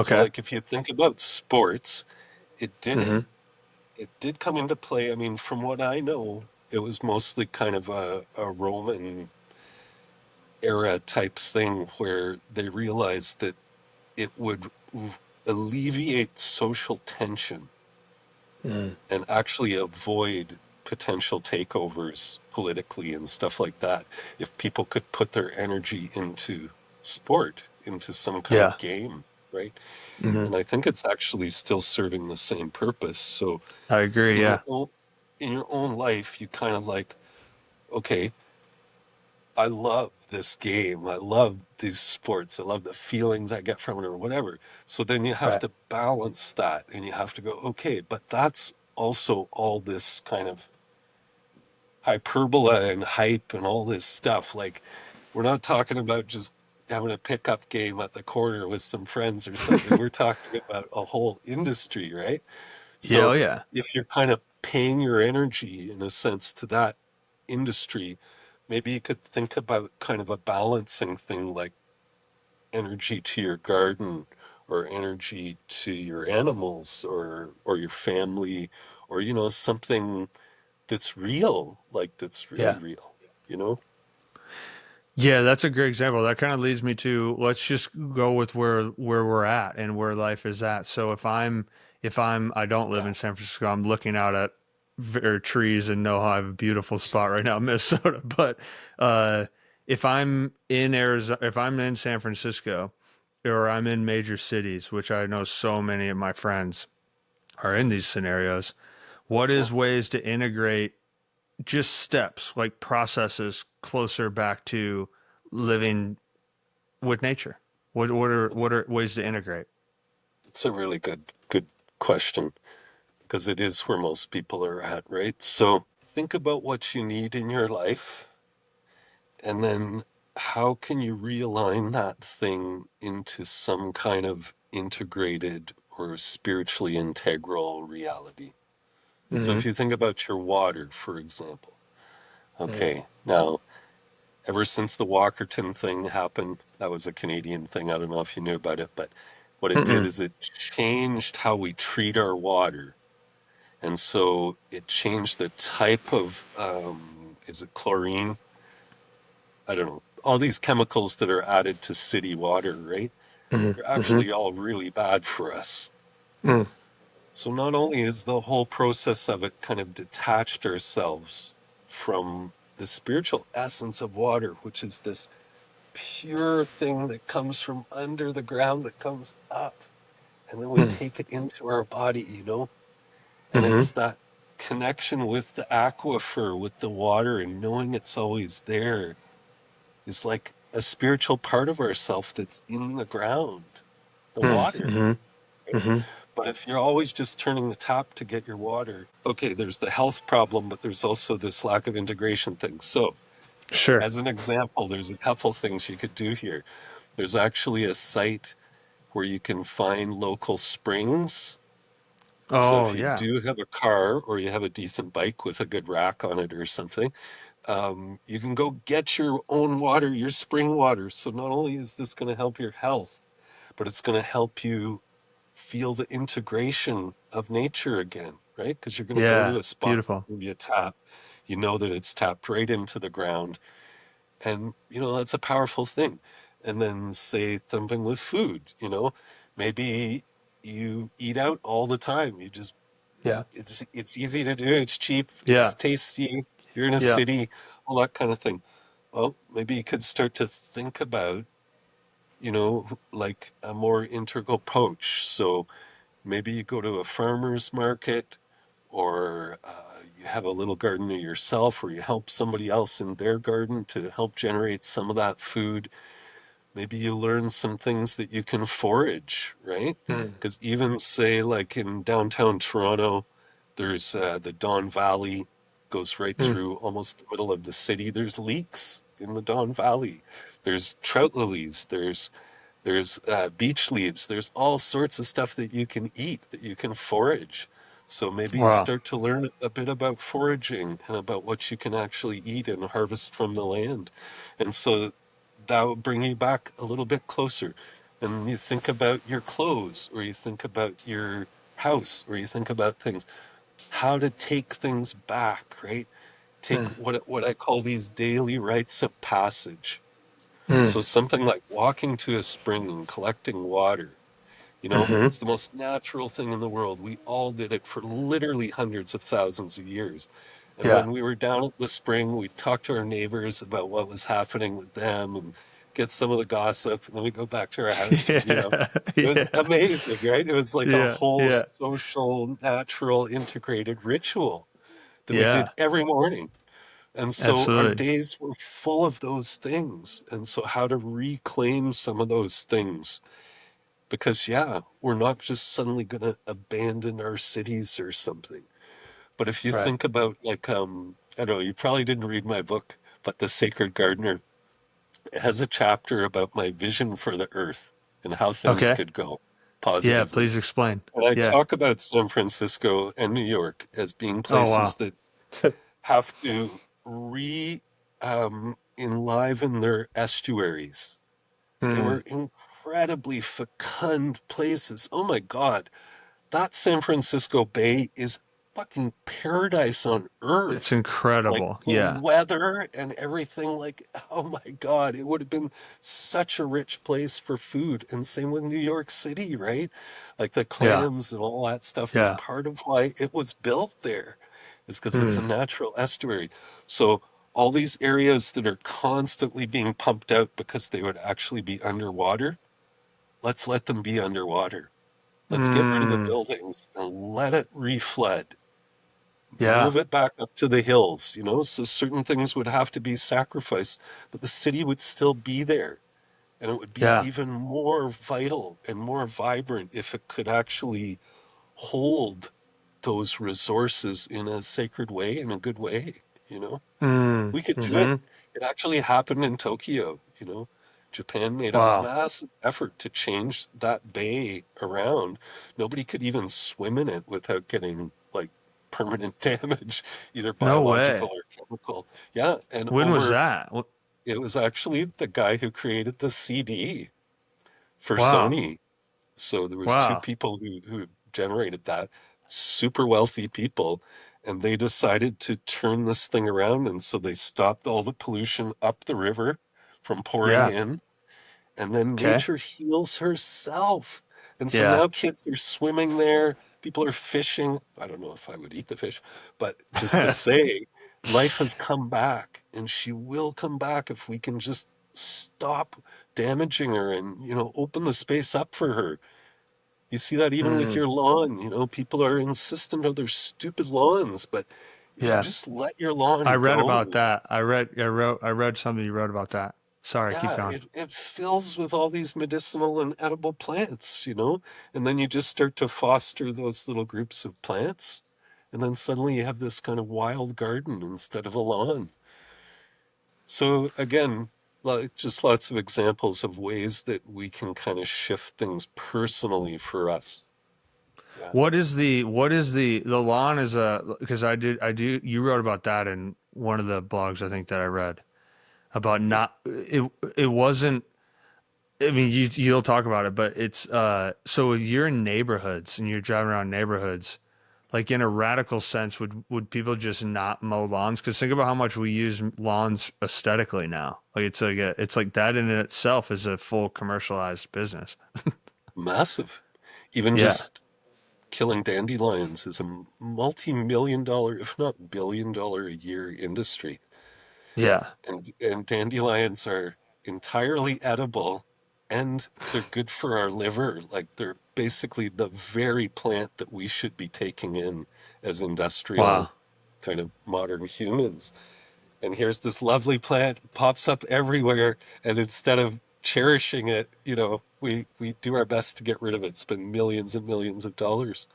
So, Okay. like, if you think about sports, it did Mm-hmm. it did come into play. I mean, from what I know, it was mostly kind of a Roman era type thing where they realized that it would alleviate social tension Mm. and actually avoid potential takeovers politically and stuff like that if people could put their energy into sport, into some kind Yeah. of game, right? Mm-hmm. And I think it's actually still serving the same purpose. So I agree. in Yeah. your own life, you kind of like, okay, I love this game. I love these sports. I love the feelings I get from it or whatever. So then you have Right. to balance that and you have to go, okay, but that's also all this kind of hyperbola and hype and all this stuff. Like, we're not talking about just having a pickup game at the corner with some friends or something. We're talking about a whole industry, right? Yeah. Oh, So yeah. if you're kind of paying your energy in a sense to that industry, maybe you could think about kind of a balancing thing like energy to your garden or energy to your animals or your family or something that's real, like that's really Yeah. real, you know? Yeah, that's a great example. That kind of leads me to, let's just go with where we're at and where life is at. So I don't live Yeah. in San Francisco. I'm looking out at trees and know I have a beautiful spot right now in Minnesota. But uh, if I'm in Arizona, if I'm in San Francisco, or I'm in major cities, which I know so many of my friends are in these scenarios, what Yeah. is ways to integrate just steps, like processes, closer back to living with nature? It's What are ways to integrate? it's a really good question because it is where most people are at, right? So think about what you need in your life and then how can you realign that thing into some kind of integrated or spiritually integral reality. So Mm-hmm. if you think about your water, for example, Mm-hmm. okay, now ever since the Walkerton thing happened, that was a Canadian thing. I don't know if you knew about it, but what it did Mm-mm. is it changed how we treat our water. And so it changed the type of, is it chlorine? I don't know. All these chemicals that are added to city water, right? They're Mm-hmm. actually all really bad for us. Mm. So not only is the whole process of it kind of detached ourselves from the spiritual essence of water, which is this pure thing that comes from under the ground that comes up, and then we Mm. take it into our body, and Mm-hmm. it's that. connection with the aquifer, with the water, and knowing it's always there is like a spiritual part of ourself that's in the ground, the water. Mm-hmm. Right? Mm-hmm. But if you're always just turning the tap to get your water, okay, there's the health problem, but there's also this lack of integration thing. So, Sure. as an example, there's a couple things you could do here. There's actually a site where you can find local springs. So Oh if you yeah. do have a car or you have a decent bike with a good rack on it or something, you can go get your own water, your spring water. So not only is this going to help your health, but it's going to help you feel the integration of nature again, right? Because you're going to go Yeah. to a spot, Beautiful. maybe a tap, you know that it's tapped right into the ground. And, that's a powerful thing. And then say something with food, maybe you eat out all the time. You just, Yeah. it's easy to do. It's cheap. Yeah. It's tasty. You're in a Yeah. city, all that kind of thing. Well, maybe you could start to think about, like a more integral approach. So maybe you go to a farmer's market or you have a little garden of yourself or you help somebody else in their garden to help generate some of that food. Maybe you learn some things that you can forage, right? Mm. Because even say like in downtown Toronto, there's the Don Valley goes right Mm. through almost the middle of the city. There's leeks in the Don Valley. There's trout lilies. There's beach leaves. There's all sorts of stuff that you can eat, that you can forage. So maybe you Wow. start to learn a bit about foraging and about what you can actually eat and harvest from the land. And so that will bring you back a little bit closer. And you think about your clothes, or you think about your house, or you think about things, how to take things back, right? Take Mm. what I call these daily rites of passage. Mm. So something like walking to a spring and collecting water, Mm-hmm. it's the most natural thing in the world. We all did it for literally hundreds of thousands of years. And Yeah. when we were down at the spring, we'd talk to our neighbors about what was happening with them and get some of the gossip. And then we go back to our house. Yeah. It was Yeah. amazing, right? It was like a Yeah. whole Yeah. social, natural, integrated ritual that we did Yeah. every morning. And so our Absolutely. days were full of those things. And so how to reclaim some of those things. Because yeah, we're not just suddenly going to abandon our cities or something. But if you Right. think about like I don't know, you probably didn't read my book, but The Sacred Gardener, it has a chapter about my vision for the earth and how things Okay. could go Yeah. positively. Please explain. And I Yeah. talk about San Francisco and New York as being Oh places wow. that have to enliven their estuaries. They Mm. were incredibly fecund places. Oh my God, that San Francisco Bay is fucking paradise on It's earth. Like incredible. the Yeah. weather and everything, like, oh my God, it would have been such a rich place for food. And same with New York City, right? Like the Yeah. clams and all that stuff is Yeah. part of why it was built there, is because it's Mm. a natural estuary. So all these areas that are constantly being pumped out because they would actually be underwater, let's let them be underwater. Let's get rid of the Mm. buildings and let it reflood. Yeah. Move it back up to the hills, so certain things would have to be sacrificed, but the city would still be there. And it would be Yeah. even more vital and more vibrant if it could actually hold those resources in a sacred way, in a good way. Mm. We could do it. Mm-hmm. It actually happened in Tokyo. Japan made a Wow. massive effort to change that bay around. Nobody could even swim in it without getting like permanent damage, either No biological way. or chemical. Yeah, and When was that? it was actually the guy who created the CD for Wow. Sony. So there was two Wow. people who generated that, super wealthy people, and they decided to turn this thing around. And so they stopped all the pollution up the river from pouring Yeah. in, and then Okay. nature heals herself. And so Yeah. now kids are swimming there, people are fishing. I don't know if I would eat the fish, but just to say, life has come back, and she will come back if we can just stop damaging her and open the space up for her. You see that even with Mm, your lawn, people are insistent on their stupid lawns, but if you yeah. just let your I lawn read about go, that. I read something you wrote about that. Sorry, keep yeah, going. it fills with all these medicinal and edible plants. And then you just start to foster those little groups of plants. And then suddenly you have this kind of wild garden instead of a lawn. So again, just lots of examples of ways that we can kind of shift things personally for us. Yeah. What is the lawn is a because I do you wrote about that in one of the blogs I think that I read about Mhm. not it wasn't I mean you'll talk about it but it's so you're in neighborhoods and you're driving around neighborhoods like in a radical sense would people just not mow lawns because think about how much we use lawns aesthetically now like it's like that in itself is a full commercialized business. Massive. Even Yeah, just killing dandelions is a multi-million dollar, if not billion-dollar a year industry. yeah, And dandelions are entirely edible and they're good for our liver. Like they're basically the very plant that we should be taking in as wow, industrial kind of modern humans. And here's this lovely plant pops up everywhere, and instead of cherishing it, we do our best to get rid of it, spend millions and millions of dollars.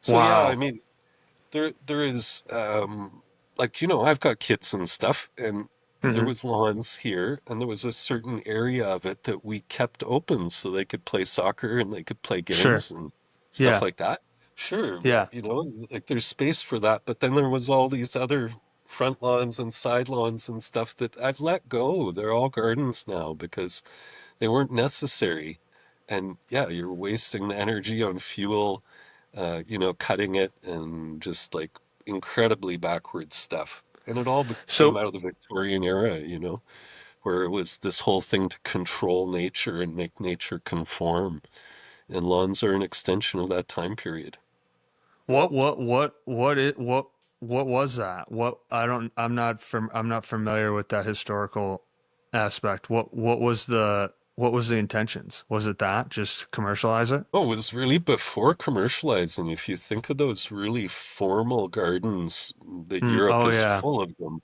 So yeah, I wow. mean, there is like I've got kids and stuff, and there Hmm. was lawns here, and there was a certain area of it that we kept open so they could play soccer and they could play Sure. games and stuff Yeah. like that. Sure, Yeah. like there's space for that, but then there was all these other front lawns and side lawns and stuff that I've let go. They're all gardens now because they weren't necessary. And yeah, you're wasting the energy on fuel, cutting it and just like incredibly backward stuff. And it all came So out of the Victorian era, where it was this whole thing to control nature and make nature conform. And lawns are an extension of that time period. what was that? What I don't I'm not familiar with that historical aspect. What was the intentions? Was it that just commercialize it? Oh, it was really before commercializing. If you think of those really formal gardens that Mm, Europe oh is yeah. full of them,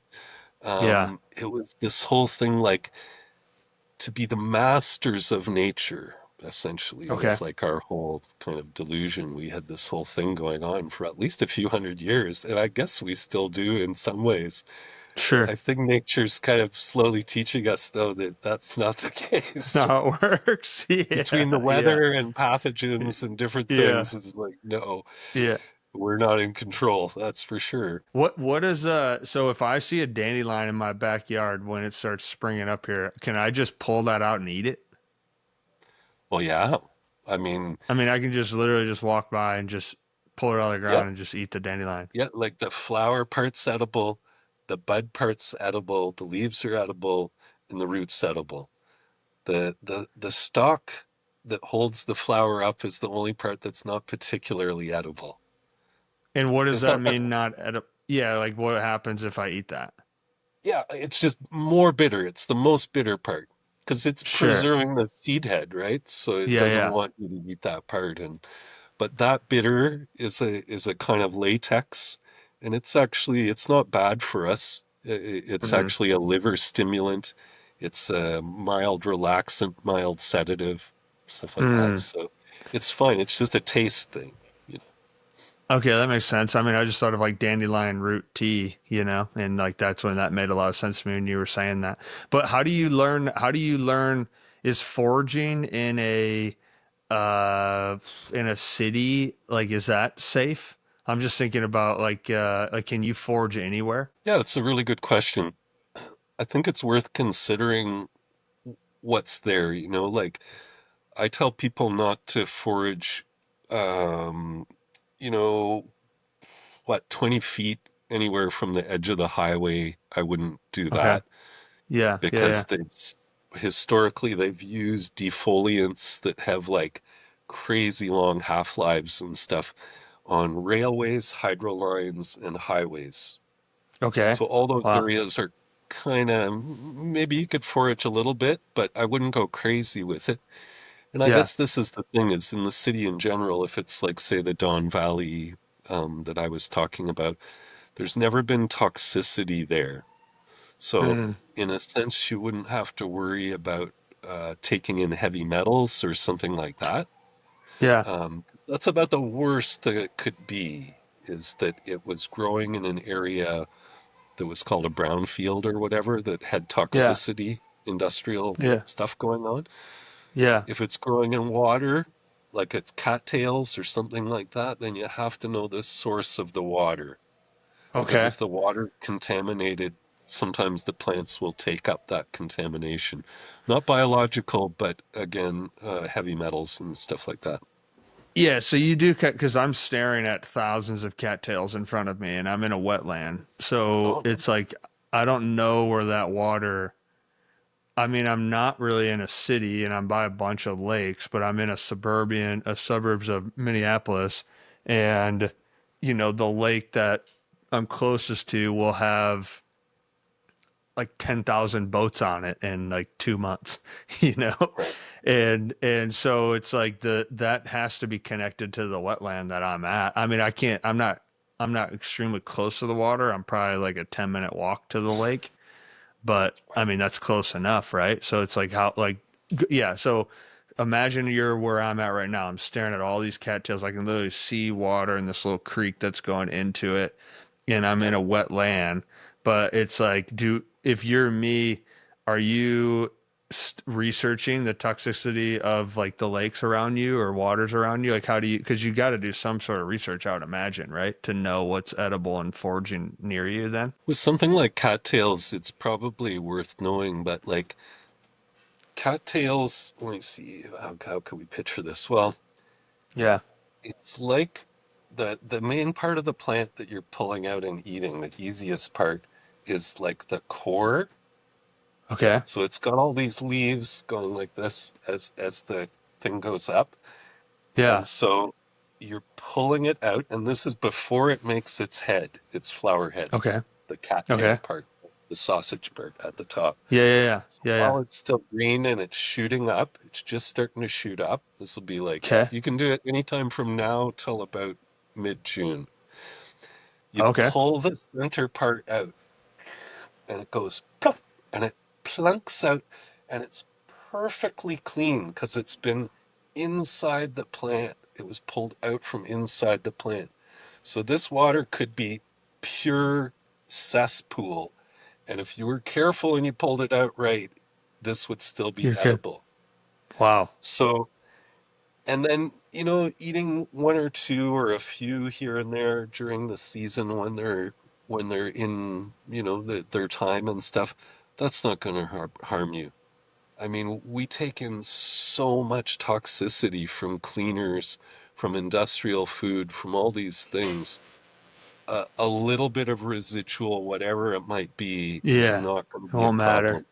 Yeah. it was this whole thing like to be the masters of nature, essentially, Okay. was like our whole kind of delusion. We had this whole thing going on for at least a few hundred years, and I guess we still do in some ways. Sure. I think nature's kind of slowly teaching us, though, that that's not the That's case. not how it works. Between Yeah. the Yeah. weather and pathogens and different Yeah. things, it's like, no, Yeah. we're not in control, that's for sure. What is so if I see a dandelion in my backyard when it starts springing up here, can I just pull that out and eat it? Well, yeah. I mean, I mean, I can just literally just walk by and just pull it out of the yeah, ground and just eat the dandelion. yeah, like the flower part's edible, the bud part's edible, the leaves are edible, and the root's edible. The stalk that holds the flower up is the only part that's not particularly edible. And what does Is that that mean? Not at a, yeah, like what happens if I eat that? yeah, it's just more bitter. It's the most bitter part because it's Sure. preserving the seed head, right? So it Yeah, doesn't yeah. want you to eat that part. And but that bitter is a kind of latex, and it's not bad for us. It's Hmm. actually a liver stimulant. It's a mild relaxant, mild sedative, stuff like that. Mm. So it's fine. It's just a taste thing, you know. Okay, that makes sense. I mean, I just thought of like dandelion root tea, and like that's when that made a lot of sense to me when you were saying that. But how do you learn? How do you learn? Is foraging uh in a city like is that safe? I'm just thinking about like can you forage anywhere? Yeah, it's a really good question. I think it's worth considering what's there, like I tell people not to forage, um, you know, 20 feet anywhere from the edge of the highway. I wouldn't do Okay. that Yeah, yeah, because yeah. historically they've used defoliants that have like crazy long half-lives and stuff on railways, hydro lines, and highways. Okay. So all those Wow. areas are kind of maybe you could forage a little bit, but I wouldn't go crazy with it. And I Yeah. guess this is the thing is in the city in general, if it's like, say, the Don Valley that I was talking about, there's never been toxicity there. So Mm. in a sense, you wouldn't have to worry about taking in heavy metals or something like that. Yeah. That's about the worst that it could be, is that it was growing in an area that was called a brownfield or whatever that had Yeah. toxicity, industrial Yeah. stuff going on. Yeah. If it's growing in water, like it's cattails or something like that, then you have to know the source of the water. Because Okay. if the water's contaminated, sometimes the plants will take up that contamination. Not biological, but again, heavy metals and stuff like that. Yeah, so you do because I'm staring at thousands of cattails in front of me and I'm in a wetland. So Oh, it's like I don't know where that water. I mean, I'm not really in a city and I'm by a bunch of lakes, but I'm in a suburbs of Minneapolis, and the lake that I'm closest to will have like 10,000 boats on it in like 2 months, you know? right. And so it's like that has to be connected to the wetland that I'm at. I mean, I'm not extremely close to the water. I'm probably like a 10-minute walk to the lake, but I mean, that's close enough, right? So it's like yeah. So imagine you're where I'm at right now. I'm staring at all these cattails. I can literally see water in this little creek that's going into it, and I'm in Yeah. a wet land. But it's like, if you're me, are you researching the toxicity of like the lakes around you or waters around you? Like, how do you, because you got to do some sort of research, I would imagine, right? To know what's edible and foraging near you then. With something like cattails, it's probably worth knowing, but like cattails, let me see, how could we picture this? Well, Yeah. it's like the main part of the plant that you're pulling out and eating, the easiest part is like the core. Okay. So it's got all these leaves going like this as the thing goes up. Yeah. And so you're pulling it out, and this is before it makes its head, its flower head, Okay. the cattail Okay. part, the sausage part at the top. Yeah. Yeah. Yeah. So Yeah. Yeah. while it's still green and it's shooting up, it's just starting to shoot up. This will be like, Okay. you can do it anytime from now till about mid-June. You Okay. pull the center part out, and it goes plop, and it plunks out, and it's perfectly clean because it's been inside the plant. It was pulled out from inside the plant. So this water could be pure cesspool. And if you were careful and you pulled it out right, this would still be You're good. edible. Wow. So, and then, eating one or two or a few here and there during the season when they're in, their time and stuff, that's not going to harm you. I mean, we take in so much toxicity from cleaners, from industrial food, from all these things. A little bit of residual, whatever it might be, is Yeah. not going to It be a won't matter.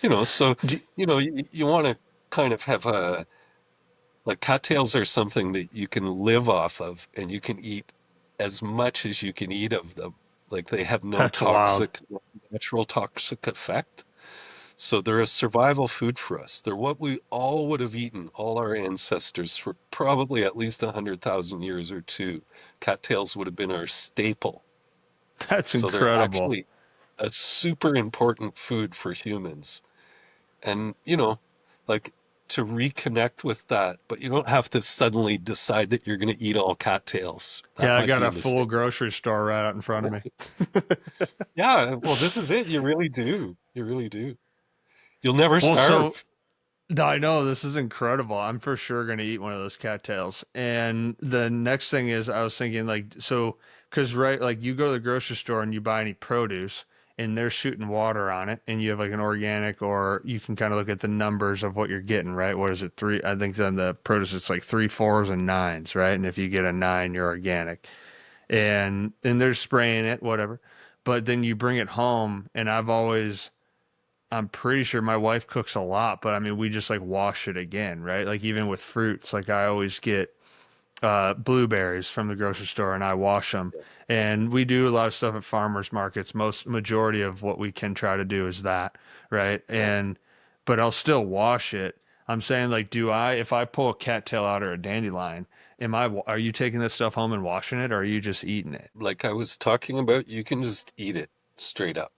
problem. So, Do, you want to kind of have like cattails are something that you can live off of and you can eat as much as you can eat of them. Like they have no that's wild. natural toxic effect. So they're a survival food for us. They're what we all would have eaten, all our ancestors, for probably at least 100,000 years or two. Cattails would have been our staple. That's So they're incredible. actually a super important food for humans. And, like to reconnect with that, but you don't have to suddenly decide that you're going to eat all cattails. That Yeah, I might got be a a full mistake. grocery store right out in front of me. Yeah, well, this is it. You really do. You really do. You'll never Well, so starve. I know this is incredible. I'm for sure going to eat one of those cattails. And the next thing is, I was thinking, like, so, because, right, like you go to the grocery store and you buy any produce and they're shooting water on it, and you have like an organic, or you can kind of look at the numbers of what you're getting, right? What is it? I think then the produce, it's like three, fours, and nines, right? And if you get a nine, you're organic. And they're spraying it, whatever. But then you bring it home, and I'm pretty sure my wife cooks a lot, but I mean, we just like wash it again, right? Like even with fruits, like I always get blueberries from the grocery store and I wash them. And we do a lot of stuff at farmers markets. Majority of what we can try to do is that, right? Right. But I'll still wash it. I'm saying like, if I pull a cattail out or a dandelion, are you taking this stuff home and washing it, or are you just eating it? Like I was talking about, you can just eat it straight up.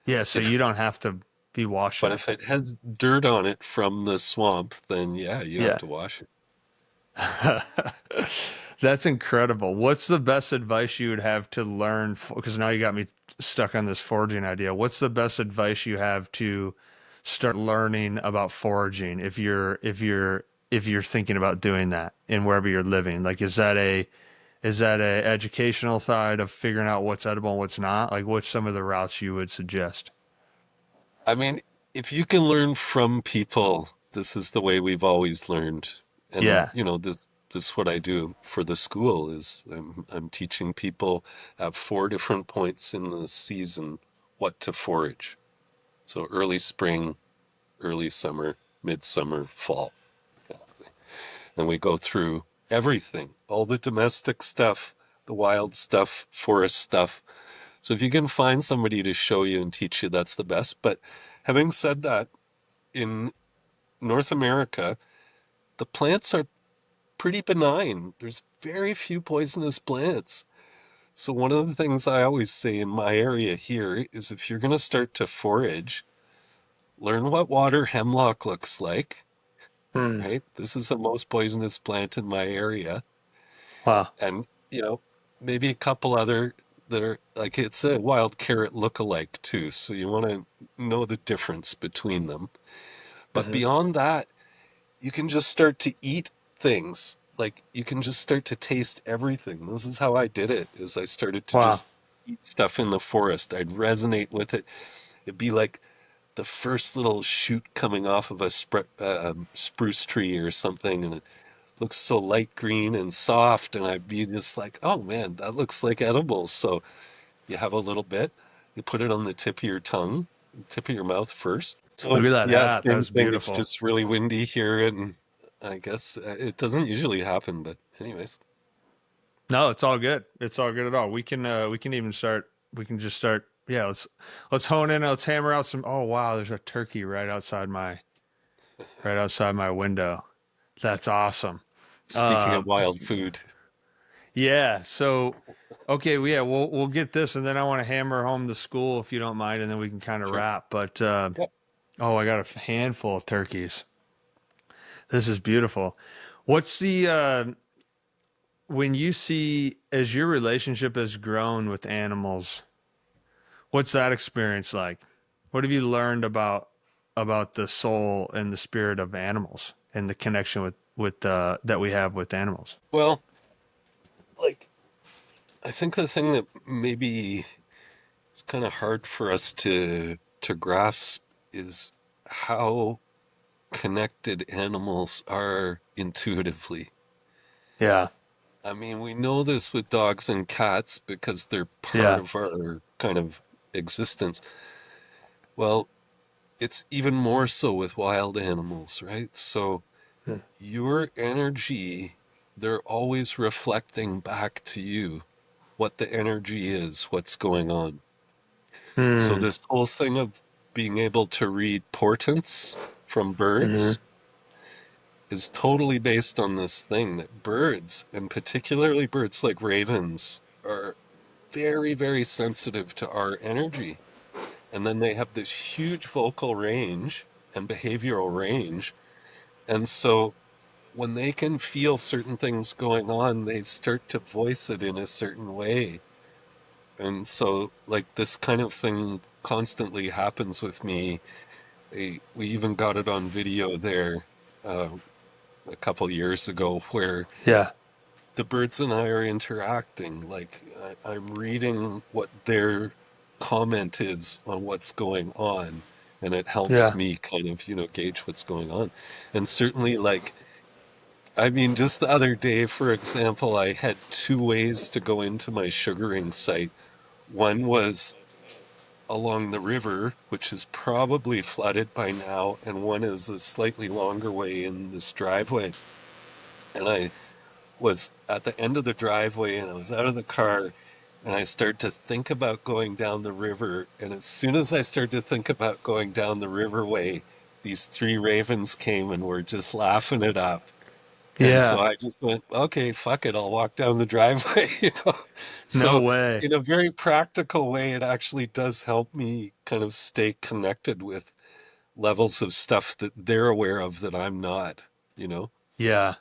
Yeah, so If you don't have to be washing But it. if it has dirt on it from the swamp, then yeah, you have Yeah. to wash it. That's incredible. What's the best advice you would have to learn? Because now you got me stuck on this foraging idea. What's the best advice you have to start learning about foraging if you're thinking about doing that in wherever you're living? Like, is that a educational side of figuring out what's edible and what's not? Like, what's some of the routes you would suggest? I mean, if you can learn from people, this is the way we've always learned. And Yeah. this is what I do for the school is I'm teaching people at 4 different points in the season what to forage. So early spring, early summer, midsummer, fall kind of thing. And we go through everything, all the domestic stuff, the wild stuff, forest stuff. So if you can find somebody to show you and teach you, that's the best. But having said that, in North America, the plants are pretty benign. There's very few poisonous plants. So one of the things I always say in my area here is if you're going to start to forage, learn what water hemlock looks like, Hmm. right? This is the most poisonous plant in my area. Wow. And, maybe a couple other that are like it's a wild carrot look-alike too. So you want to know the difference between them. But Hmm. beyond that, you can just start to eat things. Like you can just start to taste everything. This is how I did it, is I started to Wow. just eat stuff in the forest. I'd resonate with it. It'd be like the first little shoot coming off of a spruce tree or something, and it looks so light green and soft, and I'd be just like, oh man, that looks like edibles. So you have a little bit, you put it on the tip of your tongue, tip of your mouth first. Look So at that yeah, hat. same That's thing. It's beautiful. just really windy here, and I guess it doesn't usually happen, but anyways. No, it's all good. It's all good at all. We can even start. We can just start. Yeah, let's hone in. Let's hammer out some. Oh wow, there's a turkey right outside my window. That's awesome. Speaking of Um, wild food, yeah. So, okay, well, yeah, we'll get this, and then I want to hammer home the school if you don't mind, and then we can kind of sure. wrap. But Yep. oh, I got a handful of turkeys. This is beautiful. What's the when you see as your relationship has grown with animals? What's that experience like? What have you learned about the soul and the spirit of animals and the connection with that we have with animals? Well, like I think the thing that maybe is kind of hard for us to grasp is how connected animals are intuitively. Yeah, I mean, we know this with dogs and cats because they're part yeah, of our kind of existence. Well, it's even more so with wild animals, right? So your energy, they're always reflecting back to you what the energy is, what's going on. So mm, this whole thing of being able to read portents from hmm, birds is totally based on this thing that birds, and particularly birds like ravens, are very, very sensitive to our energy. And then they have this huge vocal range and behavioral range. And so when they can feel certain things going on, they start to voice it in a certain way. And so, like, this kind of thing constantly happens with me. We even got it on video there a couple years ago where yeah, the birds and I are interacting. Like I'm reading what their comment is on what's going on, and it helps yeah, me kind of, gauge what's going on. And certainly, like, I mean, just the other day, for example, I had two ways to go into my sugaring site. One was along the river, which is probably flooded by now, and one is a slightly longer way in this driveway. And I was at the end of the driveway and I was out of the car and I started to think about going down the river. And as soon as I started to think about going down the riverway, these three ravens came and were just laughing it up. And so Yeah. I just went, okay, fuck it, I'll walk down the driveway, you know. No So way. in a very practical way, it actually does help me kind of stay connected with levels of stuff that they're aware of that I'm not, you know. Yeah.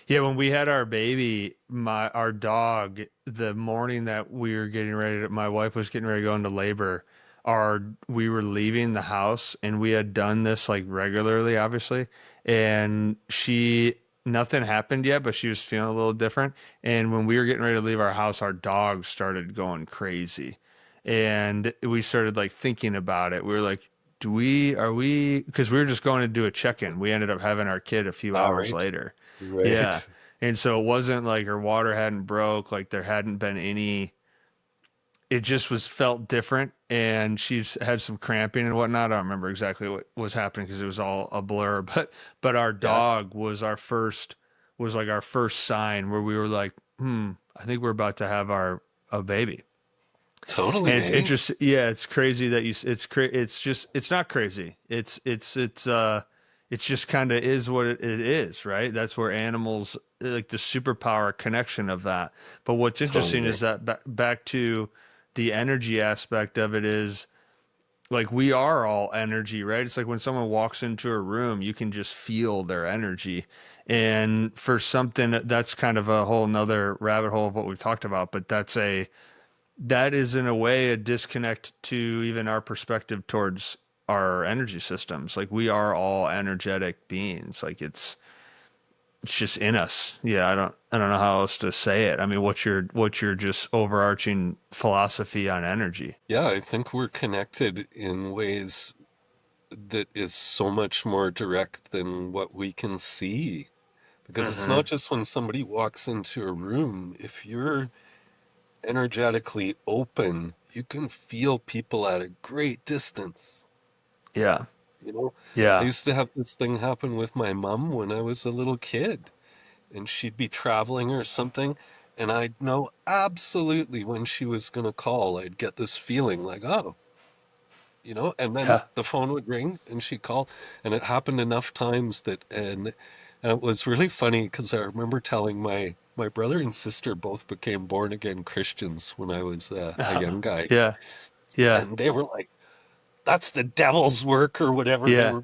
Yeah, when we had our baby, our dog, the morning that we were getting ready to, my wife was getting ready to go into labor, we were leaving the house and we had done this like regularly, obviously. And nothing happened yet, but she was feeling a little different. And when we were getting ready to leave our house, our dog started going crazy. And we started like thinking about it. We were like, because we were just going to do a check-in. We ended up having our kid a few All hours right. later. Yeah. Right. And so it wasn't like her water hadn't broke, like there hadn't been any, it just was felt different. And she's had some cramping and whatnot. I don't remember exactly what was happening because it was all a blur. But our Yeah, dog was like our first sign where we were like, I think we're about to have a baby. And totally, it's eh? interesting. Yeah, it's crazy that it's just, it's not crazy. It's just kind of is what it is, right? That's where animals, like the superpower connection of that. But what's interesting Totally. is that back to the energy aspect of it is like we are all energy, right? It's like when someone walks into a room, you can just feel their energy. And for something that's kind of a whole nother rabbit hole of what we've talked about, but that is in a way a disconnect to even our perspective towards our energy systems. Like we are all energetic beings. Like it's just in us. Yeah, I don't know how else to say it. I mean, what's your just overarching philosophy on energy? Yeah, I think we're connected in ways that is so much more direct than what we can see. Because it's Hmm. not just when somebody walks into a room, if you're energetically open, you can feel people at a great distance. Yeah. You know, I Yeah. used to have this thing happen with my mom when I was a little kid, and she'd be traveling or something, and I'd know absolutely when she was going to call. I'd get this feeling like, oh, you know, and then Yeah. the phone would ring and she'd call, and it happened enough times that, and it was really funny because I remember telling my brother and sister both became born again Christians when I was a young guy, Yeah. Yeah. and they were like, "That's the devil's work" or whatever. Yeah.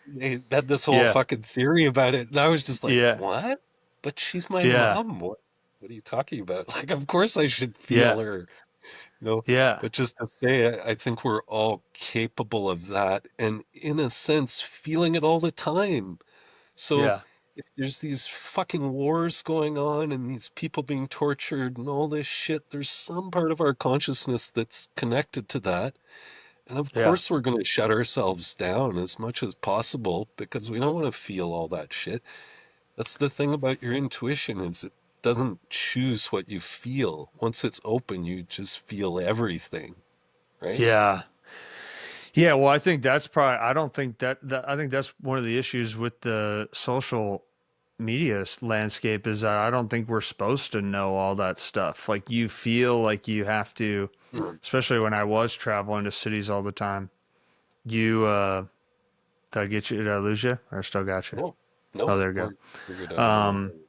They had this whole Yeah. fucking theory about it, and I was just like, Yeah. "What? But she's my Yeah. mom. What are you talking about? Like, of course I should feel Yeah. her." You know, Yeah. but just to say, I think we're all capable of that, and in a sense, feeling it all the time. So Yeah. if there's these fucking wars going on and these people being tortured and all this shit, there's some part of our consciousness that's connected to that. And of Yeah. course, we're going to shut ourselves down as much as possible because we don't want to feel all that shit. That's the thing about your intuition is it doesn't choose what you feel. Once it's open, you just feel everything, right? Yeah. Yeah, well, I think that's probably, I don't think I think that's one of the issues with the social media landscape is that I don't think we're supposed to know all that stuff. Like you feel like you have to, Mhm. especially when I was traveling to cities all the time. Did I get you? Did I lose you? Or I still got you? No, Oh, no, there we we're good. I go. don't know what that is.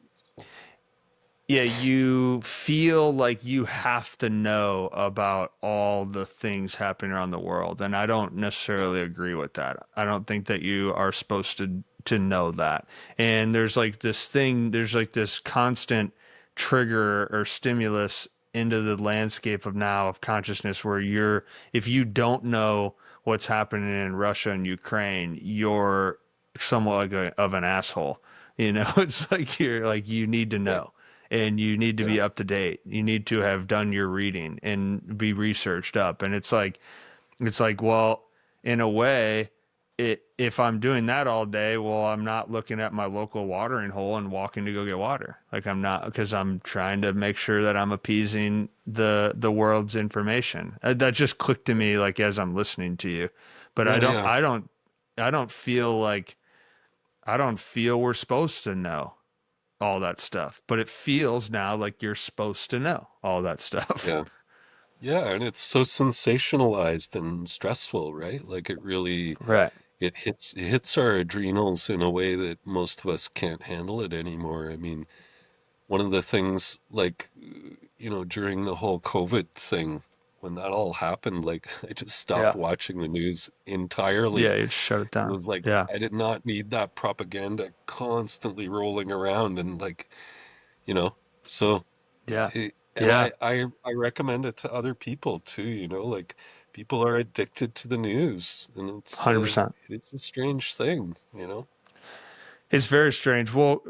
Yeah, you feel like you have to know about all the things happening around the world, and I don't Yeah, necessarily agree with that. I don't think that you are supposed to know that. And there's like this constant trigger or stimulus into the landscape of now of consciousness where if you don't know what's happening in Russia and Ukraine, you're somewhat like of an asshole. You know, it's like you need to yeah, know and you need to yeah, be up to date. You need to have done your reading and be researched up. And it's like, well, in a way, if I'm doing that all day, well, I'm not looking at my local watering hole and walking to go get water. Like I'm not because I'm trying to make sure that I'm appeasing the world's information. That just clicked to me like as I'm listening to you. But I yeah, don't yeah, I don't I don't feel like I don't feel we're supposed to know all that stuff, but it feels now like you're supposed to know all that stuff. yeah. Yeah, and it's so sensationalized and stressful, right? Like it really Right. it hits our adrenals in a way that most of us can't handle it anymore. I mean, one of the things like during the whole COVID thing, when that all happened, like I just stopped Yeah. watching the news entirely. Yeah, you just shut it It down. was like Yeah. I did not need that propaganda constantly rolling around and like, you know, so Yeah. and Yeah. I recommend it to other people too, like people are addicted to the news and 100%. it's a strange thing. It's very strange. Well,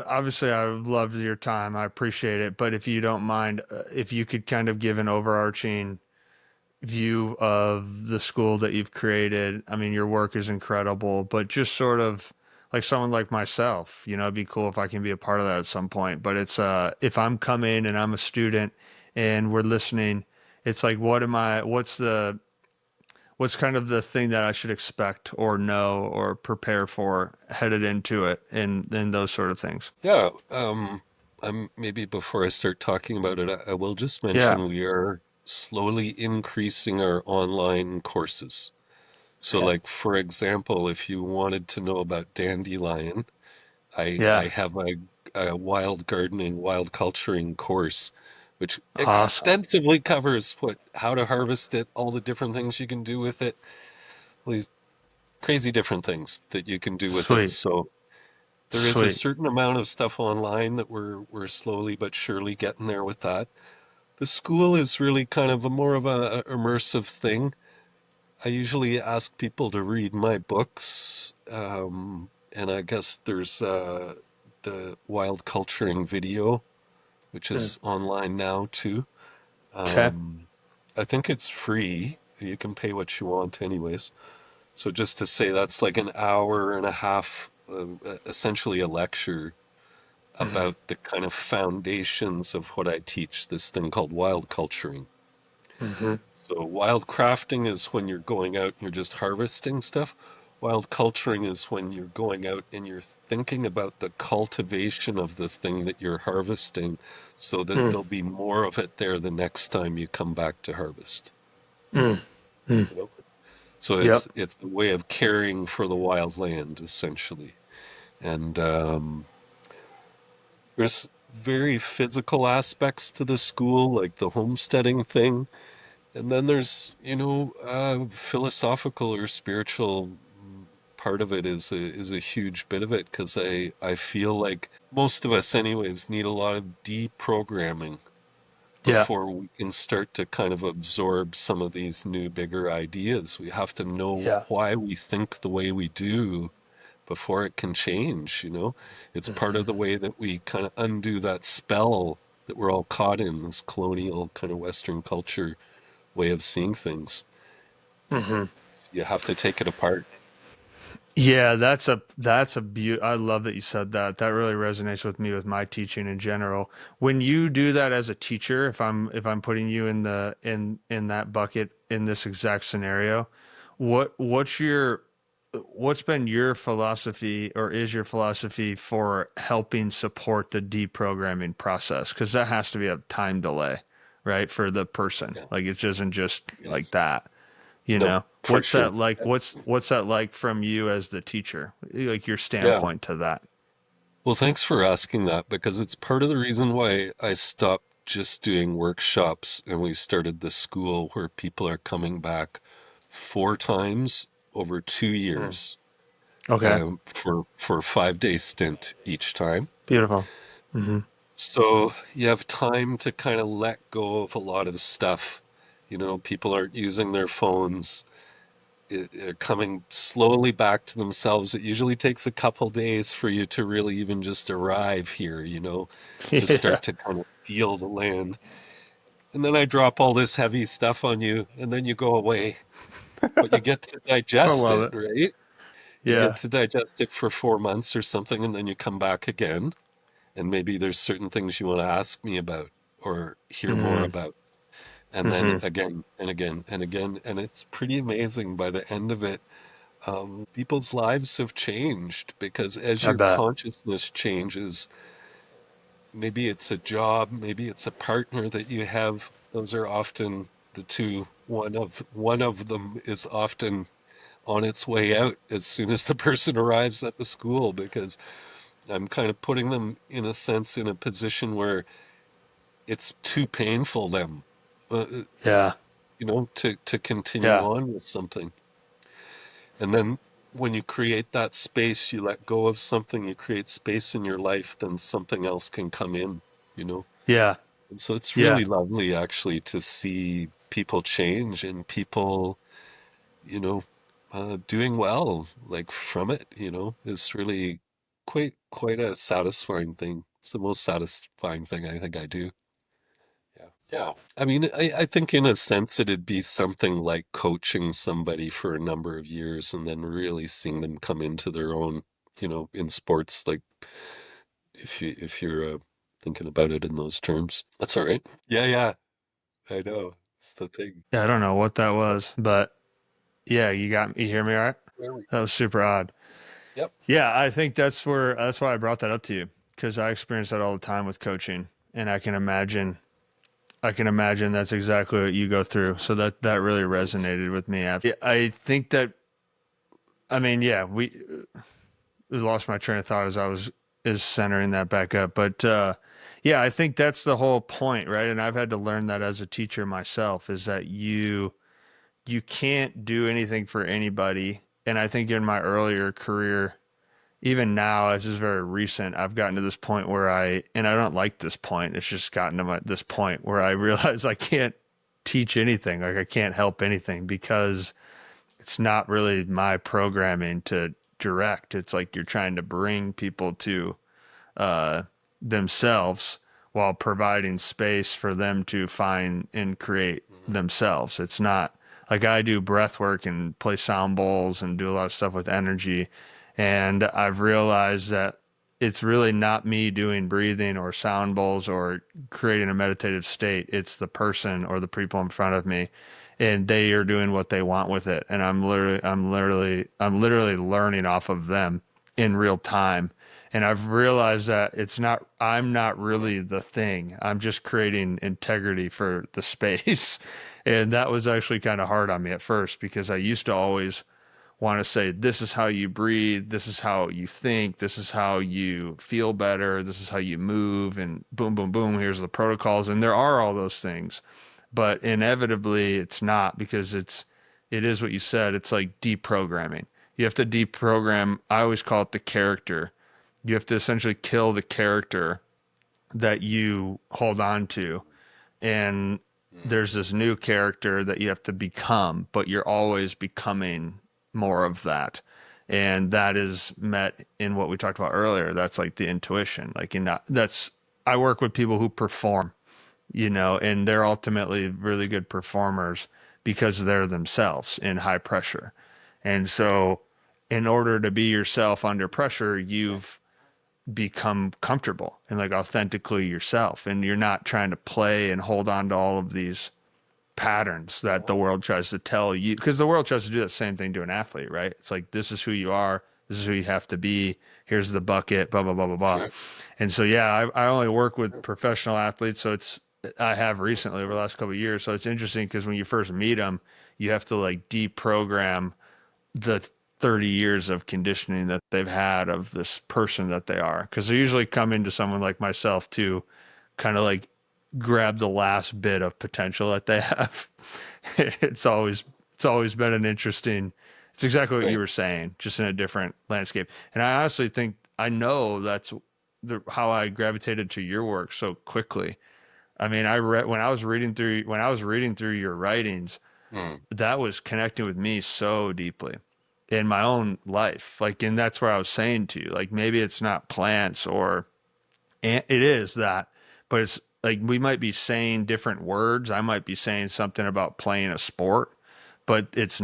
obviously, I loved your time. I appreciate it. But if you don't mind, if you could kind of give an overarching view of the school that you've created. I mean, your work is incredible, but just sort of like someone like myself, it'd be cool if I can be a part of that at some point. But it's if I'm coming and I'm a student and we're listening, it's like what's kind of the thing that I should expect or know or prepare for headed into it and those sort of things. Yeah, I'm maybe before I start talking about it, I will just Yeah. mention we are slowly increasing our online courses. So Okay. like for example, if you wanted to know about dandelion, I Yeah. have a wild gardening, wild culturing course, which Awesome. extensively covers how to harvest it, all the different things you can do with it, all these crazy different things that you can do with it. Sweet. So there is a Sweet. certain amount of stuff online that we're slowly but surely getting there with that. The school is really kind of a more of a immersive thing. I usually ask people to read my books, and I guess there's the wild culturing video, which Mm. is online now too. Okay. Um, I think it's free. You can pay what you want, anyways. So just to say, that's like an hour and a half, essentially a lecture Hmm. about the kind of foundations of what I teach, this thing called wild culturing. Hmm. So wild crafting is when you're going out and you're just harvesting stuff. Wild culturing is when you're going out and you're thinking about the cultivation of the thing that you're harvesting so that Mm. there'll be more of it there the next time you come back to harvest. Mm. Mm. You know? So Yep. it's the way of caring for the wild land essentially. And there's very physical aspects to the school, like the homesteading thing. And then there's, philosophical or spiritual part of it is a huge bit of it because I feel like most of us anyways need a lot of deprogramming Yeah. before we can start to kind of absorb some of these new bigger ideas. We have to know Yeah. why we think the way we do before it can change. It's part of Hmm. the way that we kind of undo that spell that we're all caught in, this colonial kind of Western culture way of seeing things. Hmm. You have to take it apart. Yeah, that's a I love that you said that. That really resonates with me with my teaching in general. When you do that as a teacher, if I'm putting you in that bucket in this exact scenario, what's been your philosophy or is your philosophy for helping support the deprogramming process? Because that has to be a time delay, right, for the person. Yeah. Like it isn't just like Yes. that. You No, know, for what's sure. that like? What's that like from you as the teacher? Like your Yeah. standpoint to that? Well, thanks for asking that because it's part of the reason why I stopped just doing workshops and we started the school where people are coming back 4 times over two Mm. years Okay, for 5 day stint each time. beautiful. Hmm. So you have time to kind of let go of a lot of stuff. People aren't using their phones. They're coming slowly back to themselves. It usually takes a couple days for you to really even just arrive here, to Yeah, start to kind of feel the land. And then I drop all this heavy stuff on you, and then you go away. But you get to I digest love it, it. right? You get Yeah. to digest it for 4 months or something, and then you come back again. And maybe there's certain things you want to ask me about or hear more Hmm. about. And then Hmm. again and again and again. And it's pretty amazing by the end of it. People's lives have changed because as I your bet. consciousness changes, maybe it's a job, maybe it's a partner that you have. Those are often the two. One of them is often on its way out as soon as the person arrives at the school, because I'm kind of putting them, in a sense, in a position where it's too painful them, uh, Yeah. to continue Yeah. on with something. And then when you create that space, you let go of something, you create space in your life, then something else can come in, you know? Yeah. And so it's Yeah. really lovely actually to see people change and people, you know, doing well, like from it, is really quite a satisfying thing. It's the most satisfying thing I think I do. Yeah. Yeah. I mean, I think in a sense it'd be something like coaching somebody for a number of years and then really seeing them come into their own, in sports, like if you're thinking about it in those terms. That's all right. Yeah, yeah. I know. It's the thing. Yeah. I don't know what that Yep. was, but yeah, you hear me all right? There we That was super odd. Yep. Yeah, I think that's why I brought that up to you because I experience that all the time with coaching, and I can imagine that's exactly what you go through. So that really Nice. resonated with me. I think that I mean, yeah, we lost my train of thought as I was is centering that back up, but yeah, I think that's the whole point, right? And I've had to learn that as a teacher myself is that you can't do anything for anybody. And I think in my earlier career, even now, as is very recent, I've gotten to this point where and I don't like this point. It's just gotten to this point where I realize I can't teach anything. Like I can't help anything because it's not really my programming to direct. It's like you're trying to bring people to uh, themselves while providing space for them to find and create Mhm. themselves. It's not like I do breath work and play sound bowls and do a lot of stuff with energy. And I've realized that it's really not me doing breathing or sound bowls or creating a meditative state. It's the person or the people in front of me and they are doing what they want with it. And I'm literally learning off of them in real time. And I've realized that I'm not really the thing. I'm just creating integrity for the space. And that was actually kind of hard on me at first because I used to always want to say, this is how you breathe, this is how you think, this is how you feel better, this is how you move, and boom, boom, boom, here's the protocols. And there are all those things. But inevitably it's not because it is what you said. It's like deprogramming. You have to deprogram, I always call it the character. You have to essentially kill the character that you hold on to. And Mm. there's this new character that you have to become, but you're always becoming more of that. And that is met in what we talked about earlier. That's like the intuition. Like in that, that's I work with people who perform, and they're ultimately really good performers because they're themselves in high pressure. And so in order to be yourself under pressure, Yeah. you've become comfortable and like authentically yourself. And you're not trying to play and hold on to all of these patterns that the No. world tries to tell you. Because the world tries to do the same thing to an athlete, right? It's like, this is who you are. This is who you have to be. Here's the bucket, blah, blah, blah, blah, blah. Sure. And so, yeah, I only work with professional athletes. So I have recently over the last couple of years. So it's interesting because when you first meet them, you have to like deprogram the 30 years of conditioning that they've had of this person that they are. Because they usually come into someone like myself to kind of like grab the last bit of potential that they have. it's always it's always been an interesting. It's exactly what you Right. were saying, just in a different landscape. And I honestly think I know that's how I gravitated to your work so quickly. I mean, I read when I was reading through your writings, Mm. that was connecting with me so deeply in my own life. Like, and that's where I was saying to you, like, maybe it's not plants or it is that, but it's like we might be saying different words. I might be saying something about playing a sport, but it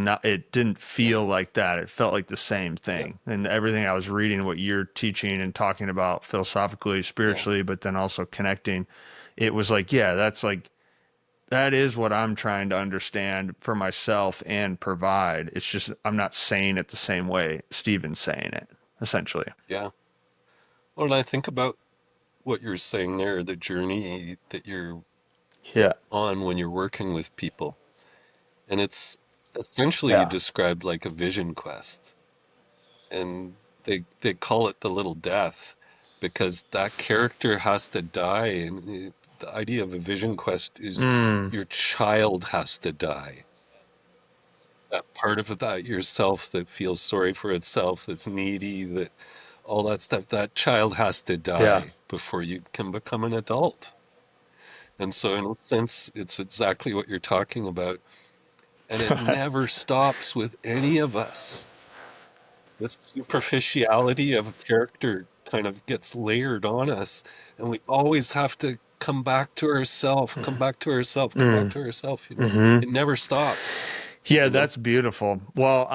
didn't Yeah. feel like that. It felt like the same Yeah. thing. And everything I was reading, what you're teaching and talking about philosophically, Yeah. spiritually, but then also connecting, it was like, yeah, that is what I'm trying to understand for myself and provide. It's just I'm not saying it the same way Steven's saying it, essentially. Yeah. Well, and I think about what you're saying there, the journey that you're Yeah. on when you're working with people. And it's essentially you Yeah. described like a vision quest, and they call it the little death because that character has to die, and the idea of a vision quest is Mm. your child has to die. That part of that yourself that feels sorry for itself, that's needy, that all that stuff, that child has to Yeah. die before you can become an adult. And so, in a sense, it's exactly what you're talking about. And it never stops with any of us. This superficiality of a character kind of gets layered on us, and we always have to come back to ourselves, come back to ourselves, come back Mm. to ourselves, Hmm. It never stops, Yeah, you know? that's beautiful. Well,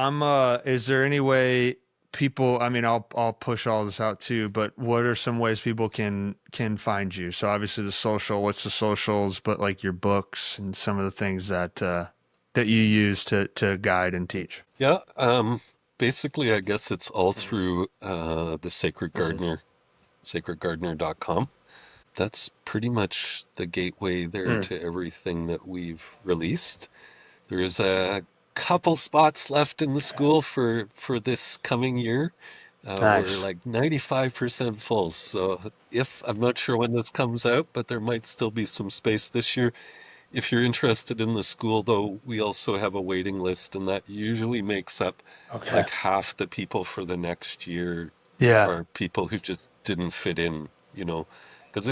is there any way people, I mean, I'll push all this out too, but what are some ways people can find you? So obviously the social, what's the socials, but like your books and some of the things that you use to guide and teach. Yeah, basically, I guess it's all through the Sacred Mm-hmm. Gardener, sacredgardener.com. That's pretty much the gateway there Mm. to everything that we've released. There's a couple spots left in the school for this coming year. We're Nice. like 95% full. So if I'm not sure when this comes out, but there might still be some space this year. If you're interested in the school, though, we also have a waiting list, and that usually makes up Okay. like half the people for the next year Yeah. are people who just didn't fit in, because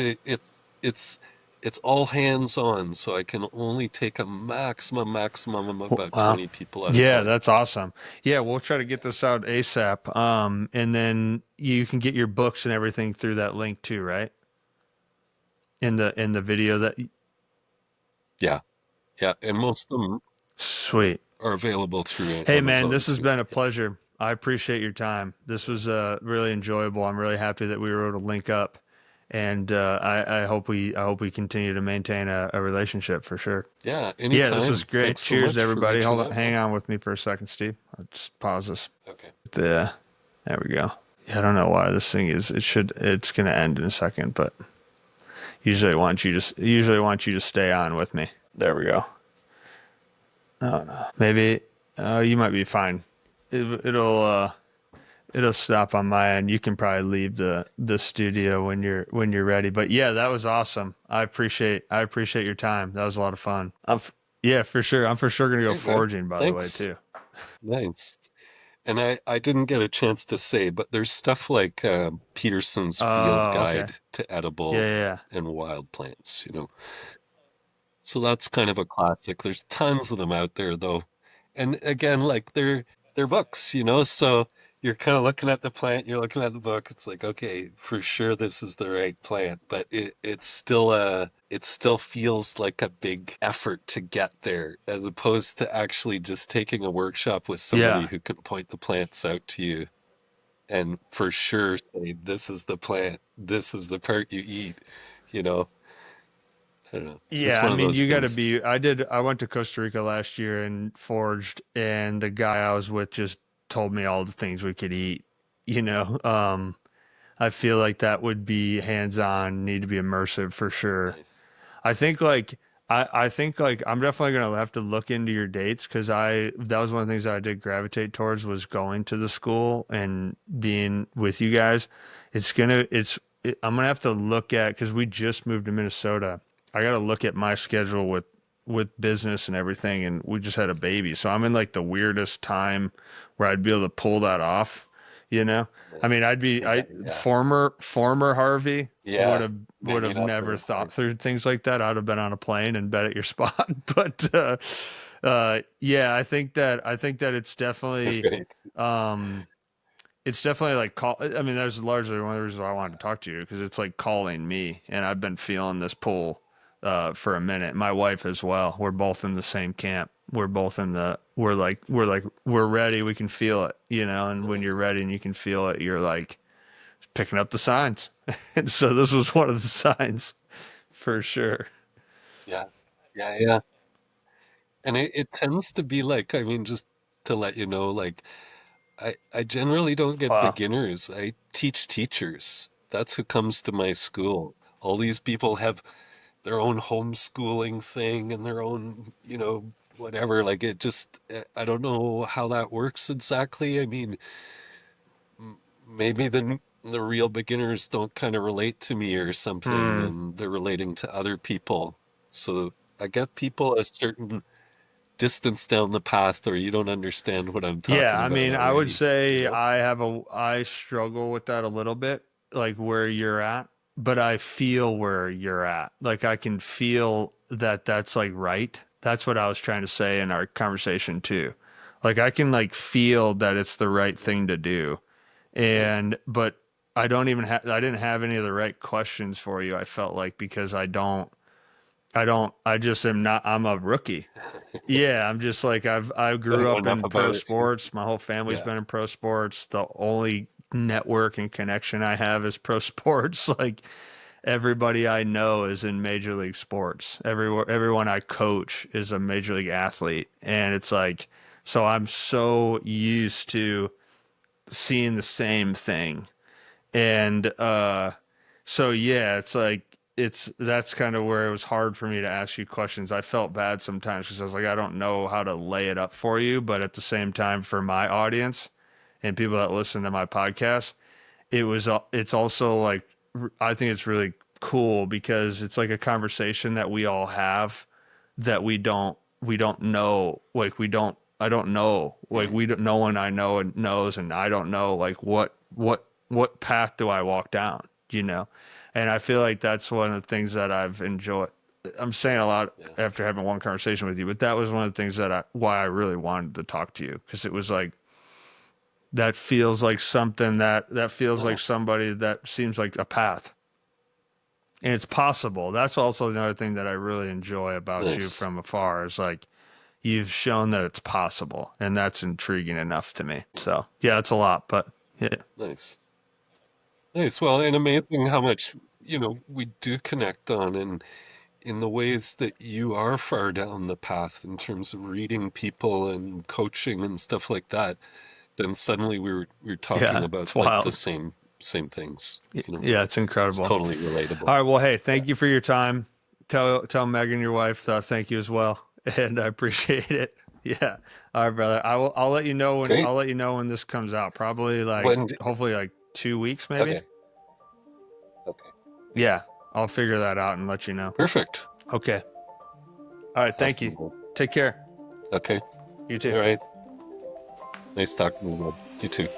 it's all hands on, so I can only take a maximum of about Wow. 20 people at a Yeah, time. that's awesome. Yeah, we'll try to get this out ASAP. And then you can get your books and everything through that link too, right? In the video that Yeah, yeah, and most of them sweet. are available through Hey man, Amazon this has too. been a Yeah, pleasure. I appreciate your time. This was really enjoyable. I'm really happy that we were able to link up, and I hope we continue to maintain a relationship for sure. yeah, Yeah, this was anytime. great. Thanks so Cheers to much for everybody. reaching Hold on, out, hang man. on with me for a second, Steve. I'll just pause this. Okay. There we go. Yeah, I don't know why this thing is. It's gonna end in a second, but usually I want you to stay on with me. There we go. Oh no, maybe you might be fine. It'll stop on my end. You can probably leave the studio when you're ready. But yeah, that was awesome. I appreciate your time. That was a lot of fun. Yeah, for sure. I'm for sure gonna go Great, man. foraging by the way Thanks. too. Nice. And I didn't get a chance to say, but there's stuff like Peterson's Field Oh, okay. Guide to Yeah, Edible yeah, yeah. and Wild Plants. So that's kind of a classic. There's tons of them out there though. And again, like they're books, so you're kind of looking at the plant, you're looking at the book, it's like, okay, for sure this is the right plant, but it still feels like a big effort to get there as opposed to actually just taking a workshop with somebody Yeah. who can point the plants out to you and for sure say, this is the plant, this is the part you eat, you know. I don't know. Just Yeah, I one of mean, those you got to things. be. I went to Costa Rica last year and foraged, and the guy I was with just told me all the things we could eat. You know, I feel like that would be hands-on, need to be immersive for sure. Nice. I think like I think like I'm definitely gonna have to look into your dates because I that was one of the things that I did gravitate towards was going to the school and being with you guys. I'm gonna have to look at because we just moved to Minnesota. I gotta look at my schedule with business and everything, and we just had a baby, so I'm in like the weirdest time where I'd be able to pull that off. You know, I mean, I Yeah. former Harvey would Yeah. have would Man, have you'd have to never work thought hard. through things like that. I'd have been on a plane and bet at your spot. But yeah, I think that Right. um, it's definitely like call. I mean, that's largely one of the reasons why I wanted to talk to you because it's like calling me, and I've been feeling this pull for a minute. My wife as well. We're both in the same camp. We're both in the. We're ready. We can feel it, And when you're Nice. ready and you can feel it, you're like picking up the signs. And so this was one of the signs for sure. Yeah. Yeah, yeah. And it tends to be like, I mean, just to let you know, like I generally don't get Wow. beginners. I teach teachers. That's who comes to my school. All these people have their own homeschooling thing and their own, whatever. Like it just, I don't know how that works exactly. I mean, maybe the real beginners don't kind of relate to me or something, Hmm. and they're relating to other people. So I get people a certain distance down the path, or you don't understand what I'm Yeah, talking I about mean, I would already, you say know? I struggle with that a little bit, like where you're at, but I feel where you're at. Like I can feel that that's like right. That's what I was trying to say in our conversation too. Like I can like feel that it's the right thing to do. Yeah. And but I didn't have any of the right questions for you, I felt like, because I just am not, I'm a rookie. Yeah, I'm just like I I grew know up enough in pro about it too. sports. My whole family's Yeah. been in pro sports. The only network and connection I have is pro sports. Like everybody I know is in major league sports. Everyone I coach is a major league athlete, and it's like so I'm so used to seeing the same thing. And so yeah, it's like that's kind of where it was hard for me to ask you questions. I felt bad sometimes because I was like, I don't know how to lay it up for you, but at the same time, for my audience and people that listen to my podcast, it's also like I think it's really cool because it's like a conversation that we all have that we don't know, like we don't I don't know, like Mm. we don't no one I know and knows, and I don't know like what path do I walk down, you know? And I feel like that's one of the things that I've enjoyed. I'm saying a lot Yeah. after having one conversation with you, but that was one of the things that why I really wanted to talk to you, because it was like that feels like something that feels like Yeah. somebody that seems like a path, and it's possible. That's also another thing that I really enjoy about you Nice. from afar is like you've shown that it's possible, and that's intriguing enough to me. So yeah, it's a lot, but yeah, Nice. Nice. Well, and amazing how much, we do connect on, and in the ways that you are far down the path in terms of reading people and coaching and stuff like that, then suddenly we are talking yeah, about it's like the wild. same things, Yeah, it's It's incredible. totally relatable. All right, well, hey, Yeah. thank you for your time. Tell Megan, your wife, thank you as well, and I appreciate it. Yeah. All right, brother. Great. I'll let you know when this comes out. Probably like When hopefully like 2 weeks maybe. okay. Okay. Yeah. I'll figure that out and let you know. Perfect. Okay. All right, thank you. Awesome. Take care. Okay. You too. All right. Nice talking to you, man. You too.